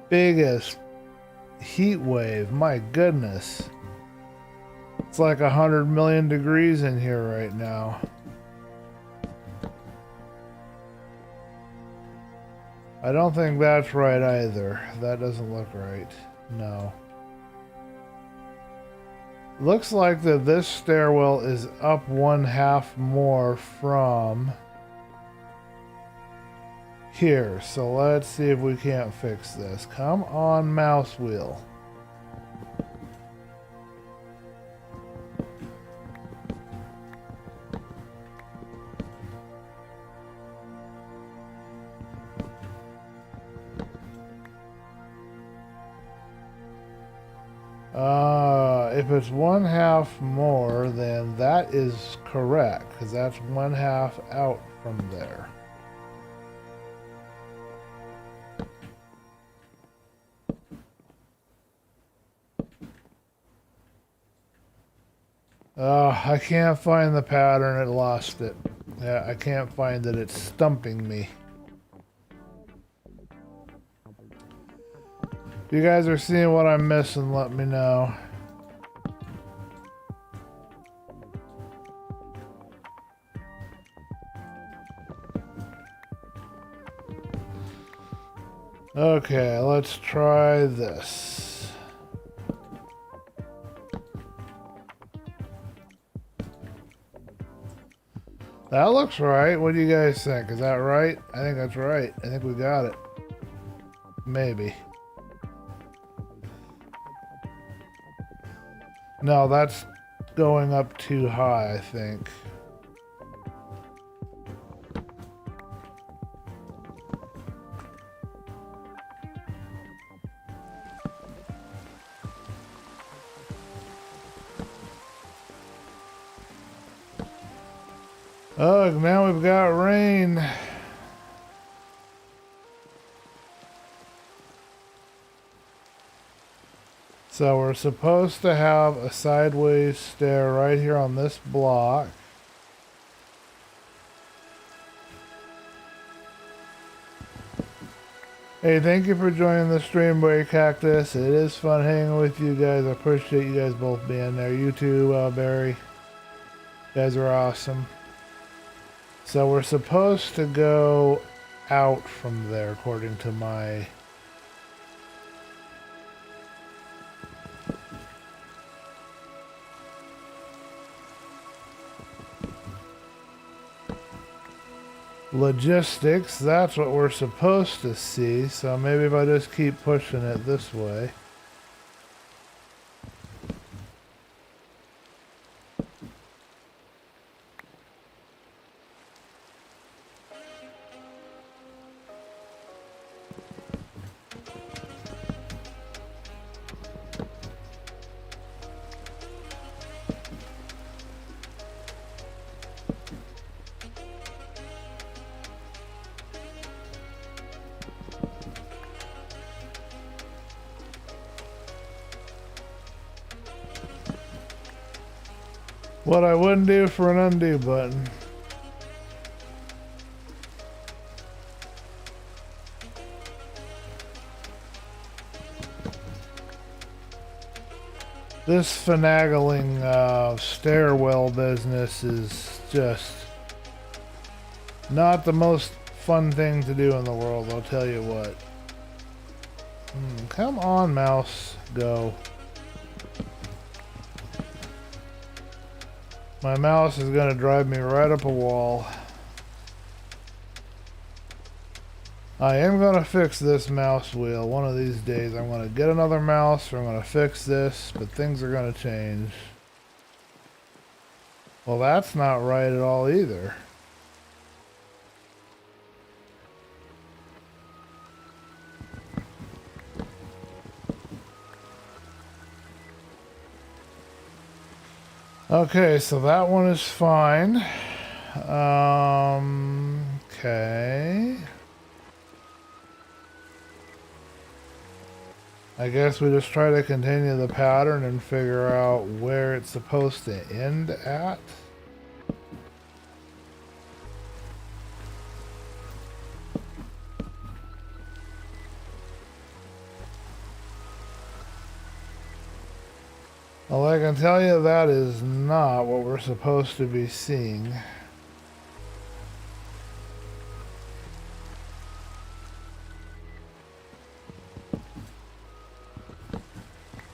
biggest heat wave. My goodness. It's like 100 million degrees in here right now. I don't think that's right either. That doesn't look right. No. Looks like that this stairwell is up 1/2 more from here. So let's see if we can't fix this. Come on, mouse wheel. If it's 1/2 more, then that is correct, because that's 1/2 out from there. I can't find the pattern. It lost it. Yeah, I can't find it. It's stumping me. If you guys are seeing what I'm missing, let me know. Okay, let's try this. That looks right. What do you guys think? Is that right? I think that's right. I think we got it. Maybe. No, that's going up too high, I think. Oh, now we've got rain. So we're supposed to have a sideways stair right here on this block. Hey, thank you for joining the stream, Barry Cactus. It is fun hanging with you guys. I appreciate you guys both being there. You too, Barry. You guys are awesome. So we're supposed to go out from there, according to my... logistics. That's what we're supposed to see. So maybe if I just keep pushing it this way. What I wouldn't do for an undo button. This finagling stairwell business is just not the most fun thing to do in the world, I'll tell you what. Come on, mouse. Go. My mouse is going to drive me right up a wall. I am going to fix this mouse wheel one of these days. I'm going to get another mouse or I'm going to fix this, but things are going to change. Well, that's not right at all either. Okay, so that one is fine. Okay. I guess we just try to continue the pattern and figure out where it's supposed to end at. Well, I can tell you that is not what we're supposed to be seeing.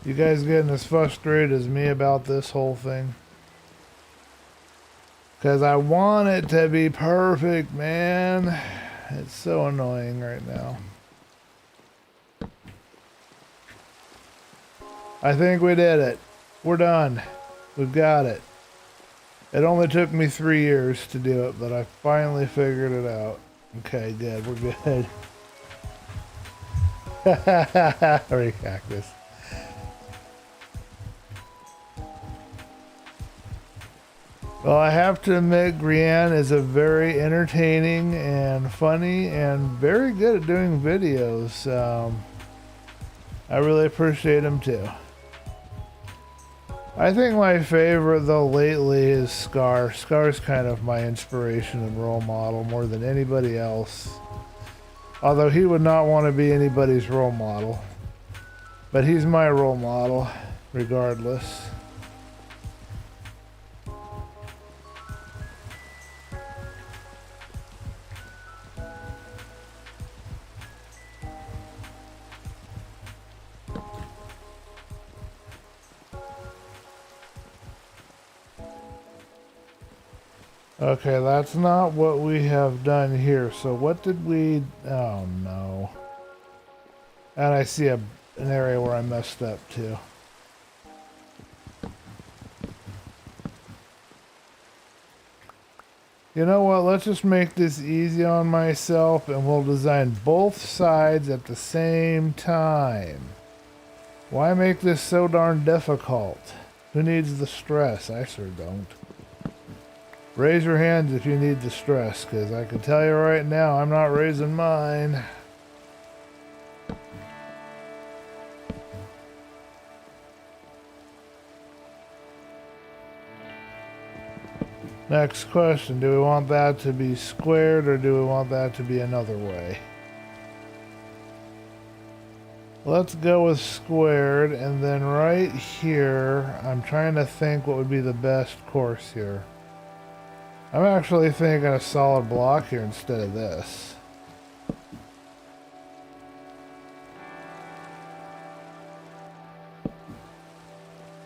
You guys getting as frustrated as me about this whole thing? Because I want it to be perfect, man. It's so annoying right now. I think we did it. We're done. We've got it. It only took me 3 years to do it, but I finally figured it out. Okay, good. We're good. Hurry, cactus. Well, I have to admit, Grianne is a very entertaining and funny and very good at doing videos. I really appreciate him too. I think my favorite though lately is Scar. Scar's kind of my inspiration and role model more than anybody else. Although he would not want to be anybody's role model. But he's my role model, regardless. Okay, that's not what we have done here. So what did we... Oh, no. And I see an area where I messed up, too. You know what? Let's just make this easy on myself, and we'll design both sides at the same time. Why make this so darn difficult? Who needs the stress? I sure don't. Raise your hands if you need the stress, because I can tell you right now, I'm not raising mine. Next question, do we want that to be squared or do we want that to be another way? Let's go with squared, and then right here, I'm trying to think what would be the best course here. I'm actually thinking a solid block here instead of this.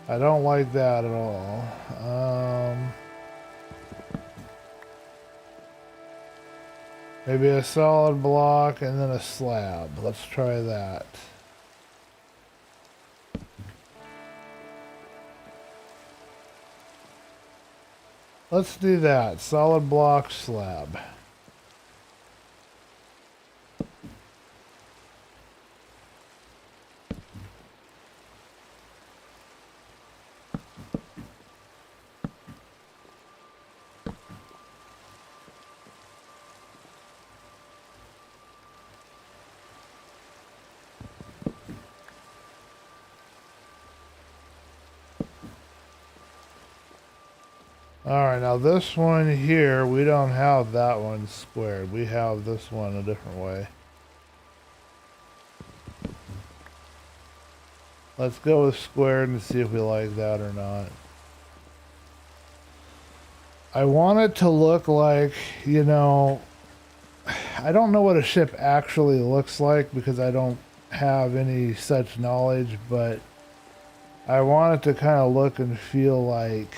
I don't like that at all. Maybe a solid block and then a slab. Let's try that. Let's do that. Solid block slab. Alright, now this one here, we don't have that one squared. We have this one a different way. Let's go with squared and see if we like that or not. I want it to look like, you know, I don't know what a ship actually looks like because I don't have any such knowledge, but I want it to kind of look and feel like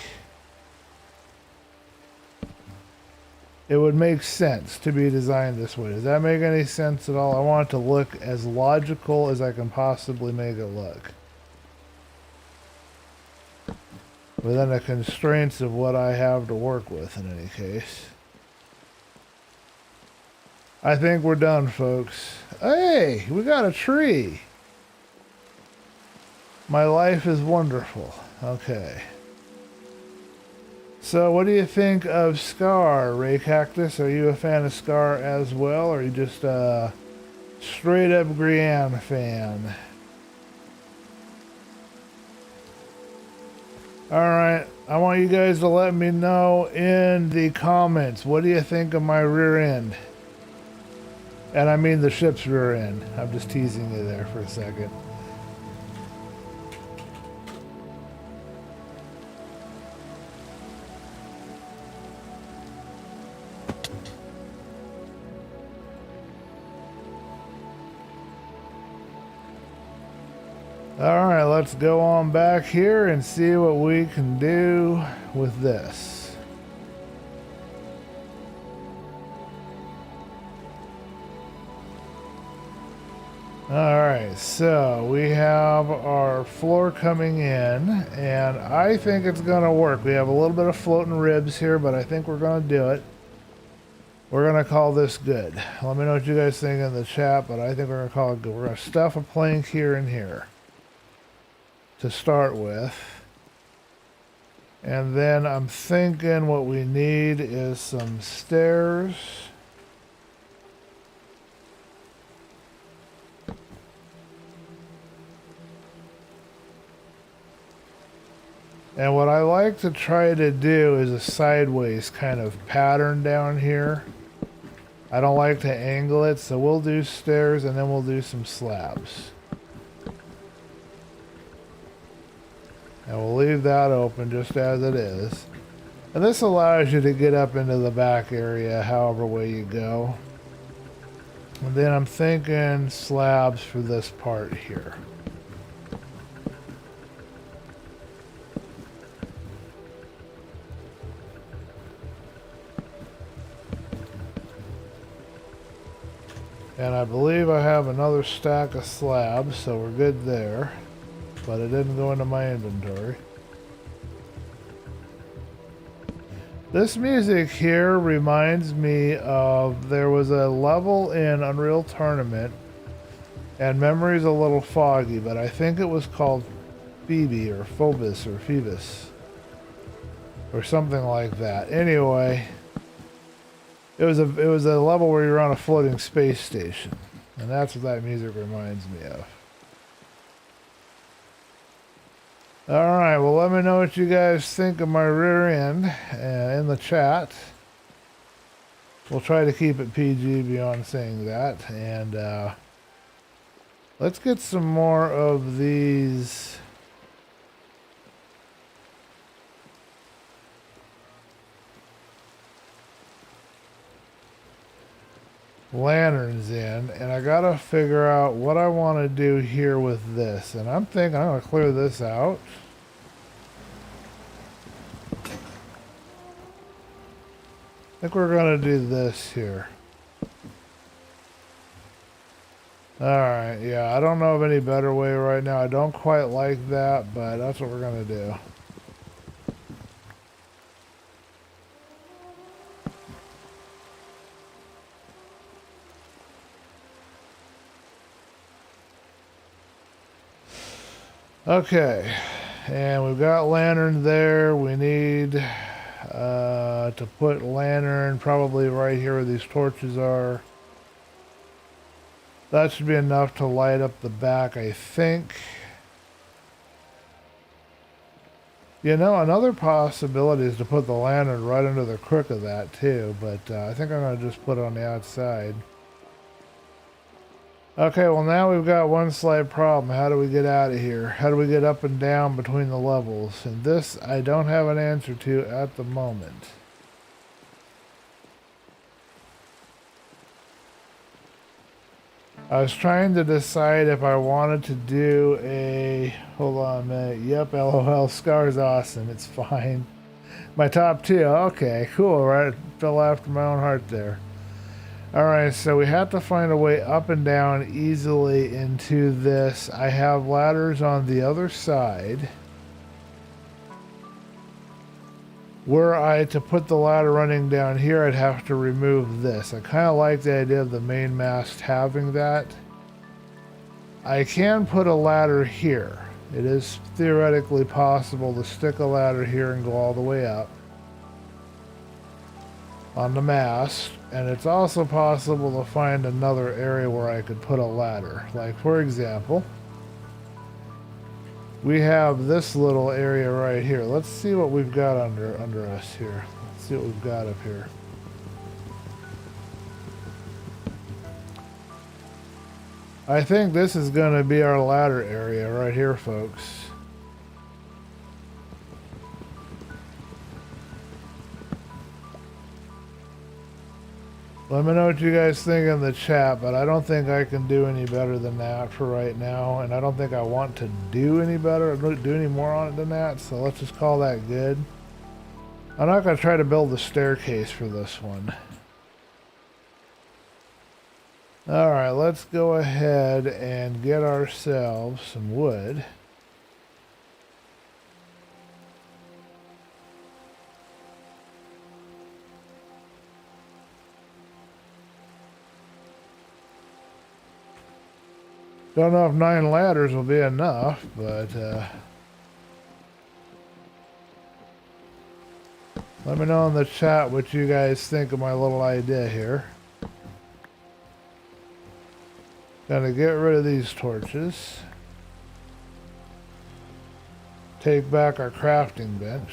it would make sense to be designed this way. Does that make any sense at all? I want it to look as logical as I can possibly make it look. within the constraints of what I have to work with in any case. I think we're done, folks. Hey, we got a tree. My life is wonderful. Okay. So what do you think of Scar, Ray Cactus? Are you a fan of Scar as well, or are you just a straight up Grianne fan? Alright, I want you guys to let me know in the comments, what do you think of my rear end? And I mean the ship's rear end. I'm just teasing you there for a second. Alright, let's go on back here and see what we can do with this. Alright, so we have our floor coming in, and I think it's going to work. We have a little bit of floating ribs here, but I think we're going to do it. We're going to call this good. Let me know what you guys think in the chat, but I think we're going to call it good. We're going to stuff a plank here and here to start with. And then I'm thinking what we need is some stairs. And what I like to try to do is a sideways kind of pattern down here. I don't like to angle it, so we'll do stairs and then we'll do some slabs. And we'll leave that open just as it is. And this allows you to get up into the back area however way you go. And then I'm thinking slabs for this part here. And I believe I have another stack of slabs, so we're good there. But it didn't go into my inventory. This music here reminds me of, there was a level in Unreal Tournament, and memory's a little foggy, but I think it was called Phoebe or Phobos or Phoebus or something like that. Anyway, it was a level where you're on a floating space station, and that's what that music reminds me of. Alright, well let me know what you guys think of my rear end in the chat. We'll try to keep it PG beyond saying that. And let's get some more of these lanterns in, and I gotta figure out what I want to do here with this. And I'm thinking I'm gonna clear this out. I think we're gonna do this here. Alright, yeah, I don't know of any better way right now. I don't quite like that, but that's what we're gonna do. Okay, and we've got lantern there. We need to put lantern probably right here where these torches are. That should be enough to light up the back, I think. You know, another possibility is to put the lantern right under the crook of that too, but I think I'm going to just put it on the outside. Okay, well now we've got one slight problem. How do we get out of here? How do we get up and down between the levels? And this I don't have an answer to at the moment. I was trying to decide if I wanted to do a... Hold on a minute. Yep, LOL, Scar's awesome. It's fine. My top two. Okay, cool, right? Fell after my own heart there. Alright, so we have to find a way up and down easily into this. I have ladders on the other side. Were I to put the ladder running down here, I'd have to remove this. I kind of like the idea of the main mast having that. I can put a ladder here. It is theoretically possible to stick a ladder here and go all the way up on the mast. And it's also possible to find another area where I could put a ladder. Like, for example, we have this little area right here. Let's see what we've got under us here. Let's see what we've got up here. I think this is going to be our ladder area right here, folks. Let me know what you guys think in the chat, but I don't think I can do any better than that for right now, and I don't think I want to do any better, or do any more on it than that, so let's just call that good. I'm not going to try to build a staircase for this one. Alright, let's go ahead and get ourselves some wood. Don't know if 9 ladders will be enough, but let me know in the chat what you guys think of my little idea here. Gonna get rid of these torches. Take back our crafting bench.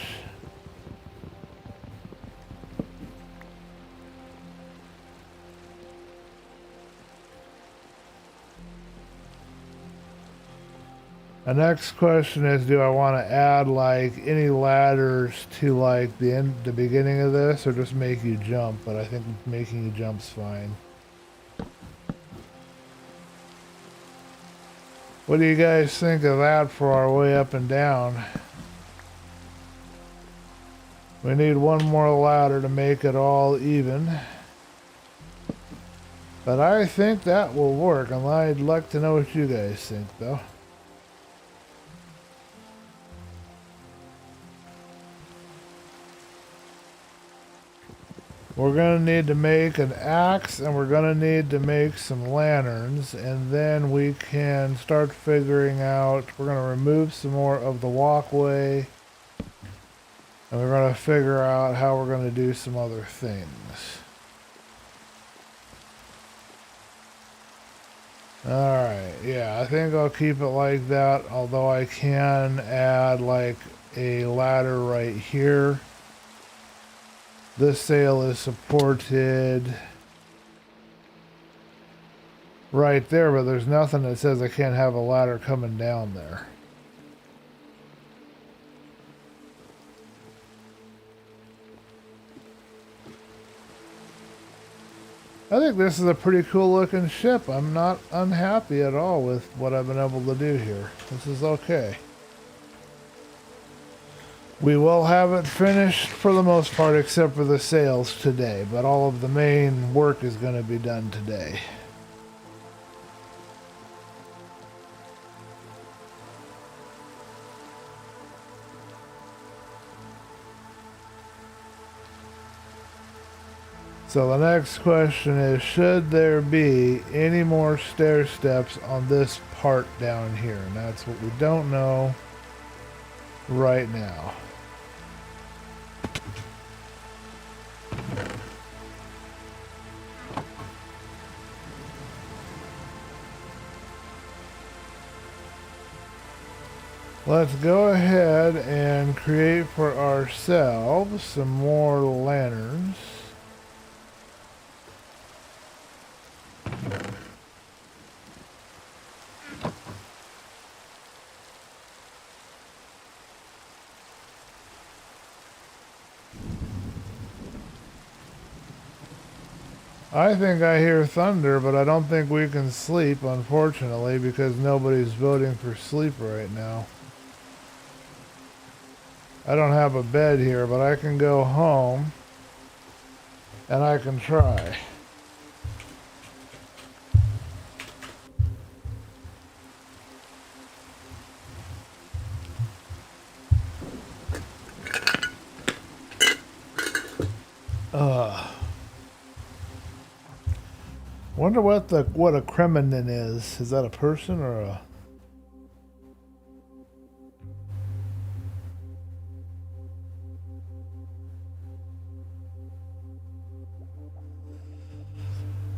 The next question is, do I want to add like any ladders to like the beginning of this, or just make you jump? But I think making you jump's fine. What do you guys think of that for our way up and down? We need one more ladder to make it all even. But I think that will work, and I'd like to know what you guys think though. We're going to need to make an axe, and we're going to need to make some lanterns, and then we can start figuring out, we're going to remove some more of the walkway, and we're going to figure out how we're going to do some other things. Alright, yeah, I think I'll keep it like that, although I can add like a ladder right here. This sail is supported right there, but there's nothing that says I can't have a ladder coming down there. I think this is a pretty cool looking ship. I'm not unhappy at all with what I've been able to do here. This is okay. We will have it finished for the most part, except for the sails today, but all of the main work is going to be done today. So the next question is, should there be any more stair steps on this part down here? And that's what we don't know right now. Let's go ahead and create for ourselves some more lanterns. I think I hear thunder, but I don't think we can sleep, unfortunately, because nobody's voting for sleep right now. I don't have a bed here, but I can go home and I can try. Wonder what a Kremlin is. Is that a person or a?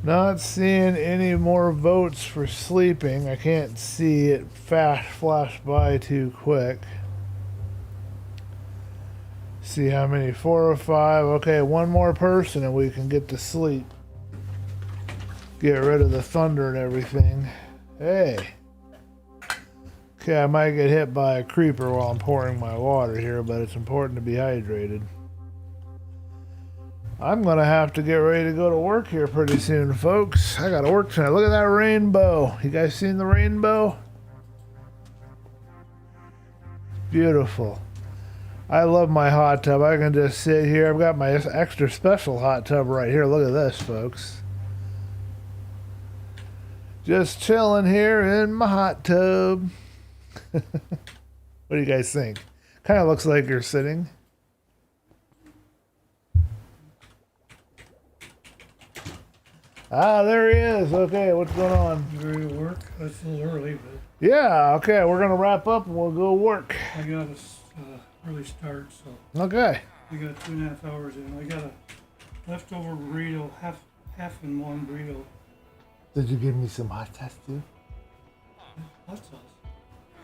Not seeing any more votes for sleeping. I can't see it flash by too quick. See how many? 4 or 5. Okay, one more person and we can get to sleep. Get rid of the thunder and everything. Hey. Okay, I might get hit by a creeper while I'm pouring my water here, but it's important to be hydrated. I'm gonna have to get ready to go to work here pretty soon, folks. I gotta work tonight. Look at that rainbow. You guys seen the rainbow? Beautiful. I love my hot tub. I can just sit here. I've got my extra special hot tub right here. Look at this, folks. Just chilling here in my hot tub. What do you guys think? Kind of looks like you're sitting. Ah, there he is. Okay, what's going on? You ready to work? It's a little early, but Yeah, okay, we're going to wrap up and we'll go work. I got a early start, so Okay. I got 2.5 hours in. I got a leftover burrito, half in one burrito. Did you give me some hot sauce too? Hot sauce?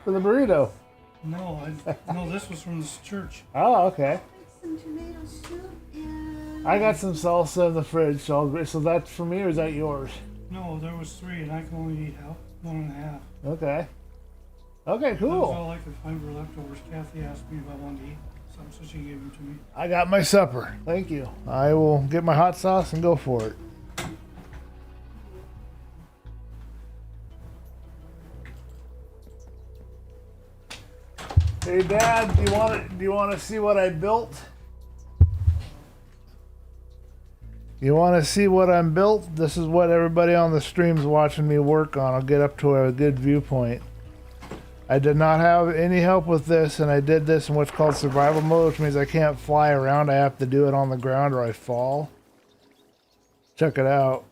For the burrito? No, no, this was from this church. Oh, okay. Some tomato soup and... I got some salsa in the fridge, so that's for me or is that yours? No, there was 3, and I can only eat 1.5. Okay. Okay, That was cool. all I could find for leftovers. Kathy asked me if I wanted to eat some, so she gave them to me. I got my supper. Thank you. I will get my hot sauce and go for it. Hey Dad, do you want to see what I built? You want to see what I'm built? This is what everybody on the stream's watching me work on. I'll get up to a good viewpoint. I did not have any help with this, and I did this in what's called survival mode, which means I can't fly around. I have to do it on the ground or I fall. Check it out.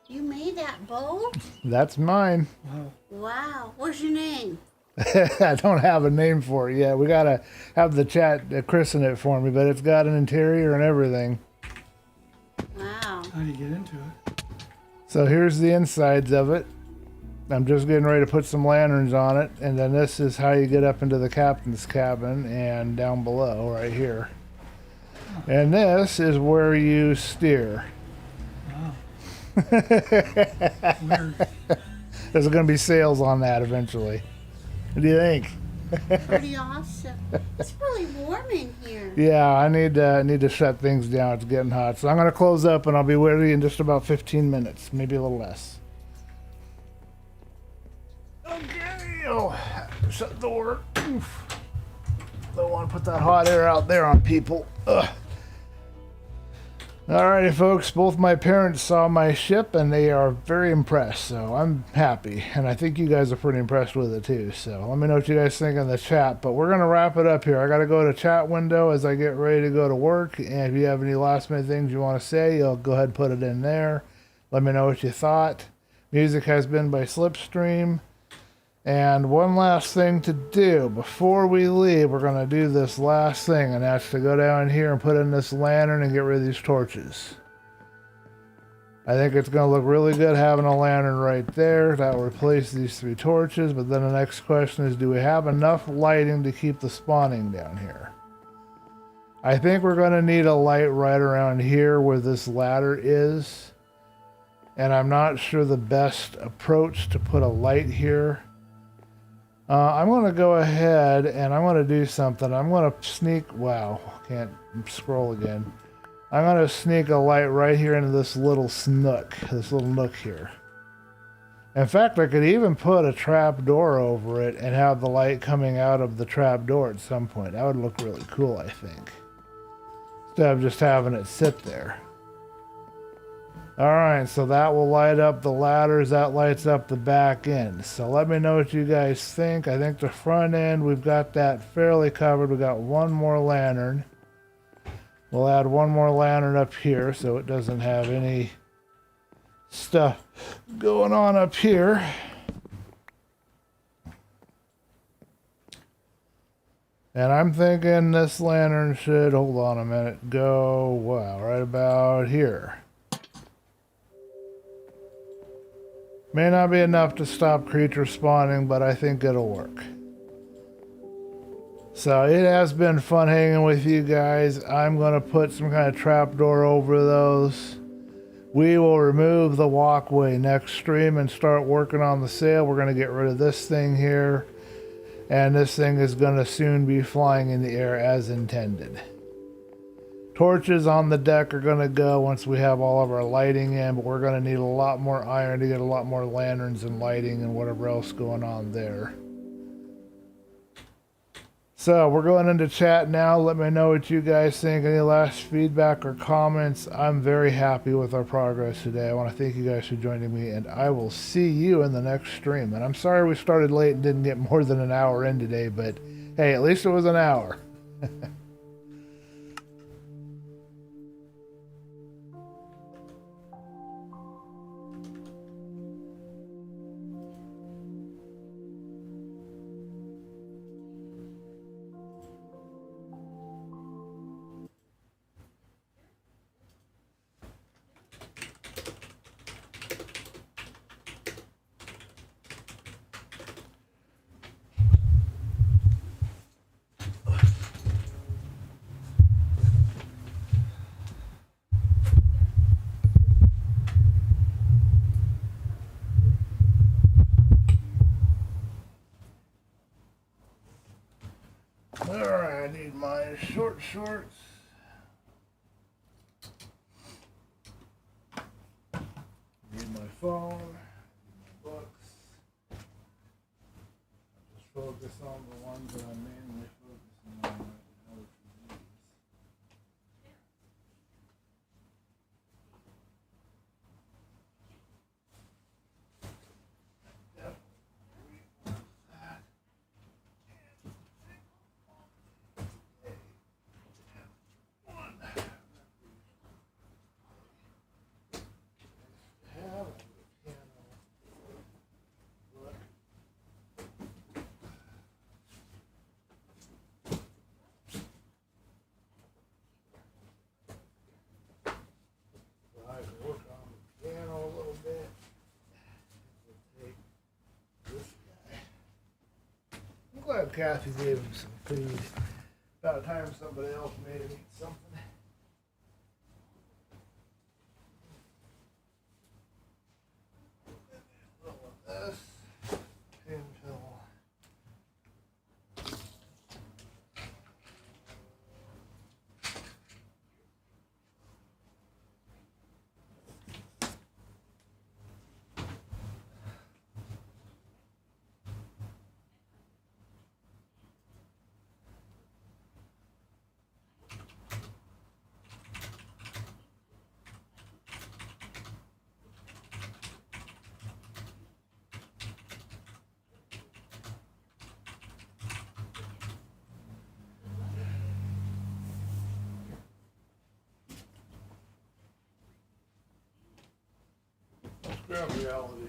You made that bowl? That's mine. Wow. Wow. What's your name? I don't have a name for it yet. We gotta have the chat christen it for me, but it's got an interior and everything. Wow. How do you get into it? So here's the insides of it. I'm just getting ready to put some lanterns on it, and then this is how you get up into the captain's cabin and down below right here. And this is where you steer. Wow. Weird. There's going to be sails on that eventually. What do you think? Pretty awesome. It's really warm in here. Yeah, I need to shut things down. It's getting hot. So I'm going to close up and I'll be ready in just about 15 minutes, maybe a little less. Okay, oh, shut the door. Oof. Don't want to put that hot air out there on people. Ugh. Alrighty, folks, both my parents saw my ship and they are very impressed, so I'm happy. And I think you guys are pretty impressed with it too, so let me know what you guys think in the chat. But we're going to wrap it up here. I got to go to chat window as I get ready to go to work. And if you have any last minute things you want to say, you'll go ahead and put it in there. Let me know what you thought. Music has been by Slipstream. And one last thing to do before we leave, we're going to do this last thing, and that's to go down here and put in this lantern and get rid of these torches. I think it's going to look really good having a lantern right there. That will replace these 3 torches, but then the next question is, do we have enough lighting to keep the spawning down here? I think we're going to need a light right around here where this ladder is, and I'm not sure the best approach to put a light here. I'm going to go ahead and I'm going to do something. I'm going to sneak, wow, can't scroll again. I'm going to sneak a light right here into this little nook here. In fact, I could even put a trap door over it and have the light coming out of the trap door at some point. That would look really cool, I think. Instead of just having it sit there. Alright, so that will light up the ladders, that lights up the back end. So let me know what you guys think. I think the front end, we've got that fairly covered. We've got one more lantern. We'll add one more lantern up here so it doesn't have any stuff going on up here. And I'm thinking this lantern should, hold on a minute, go, wow, right about here. May not be enough to stop creatures spawning, but I think it'll work. So it has been fun hanging with you guys. I'm going to put some kind of trapdoor over those. We will remove the walkway next stream and start working on the sail. We're going to get rid of this thing here. And this thing is going to soon be flying in the air as intended. Torches on the deck are going to go once we have all of our lighting in, but we're going to need a lot more iron to get a lot more lanterns and lighting and whatever else going on there. So we're going into chat now. Let me know what you guys think. Any last feedback or comments? I'm very happy with our progress today. I want to thank you guys for joining me, and I will see you in the next stream. And I'm sorry we started late and didn't get more than an hour in today, but hey, at least it was an hour. Alright, I need my short shorts. Need my phone. Need my books. Just focus on the ones that I'm mainly focusing on right now, which is these. Glad Kathy gave him some food. About time somebody else made him eat something. A little of this. Until grab reality.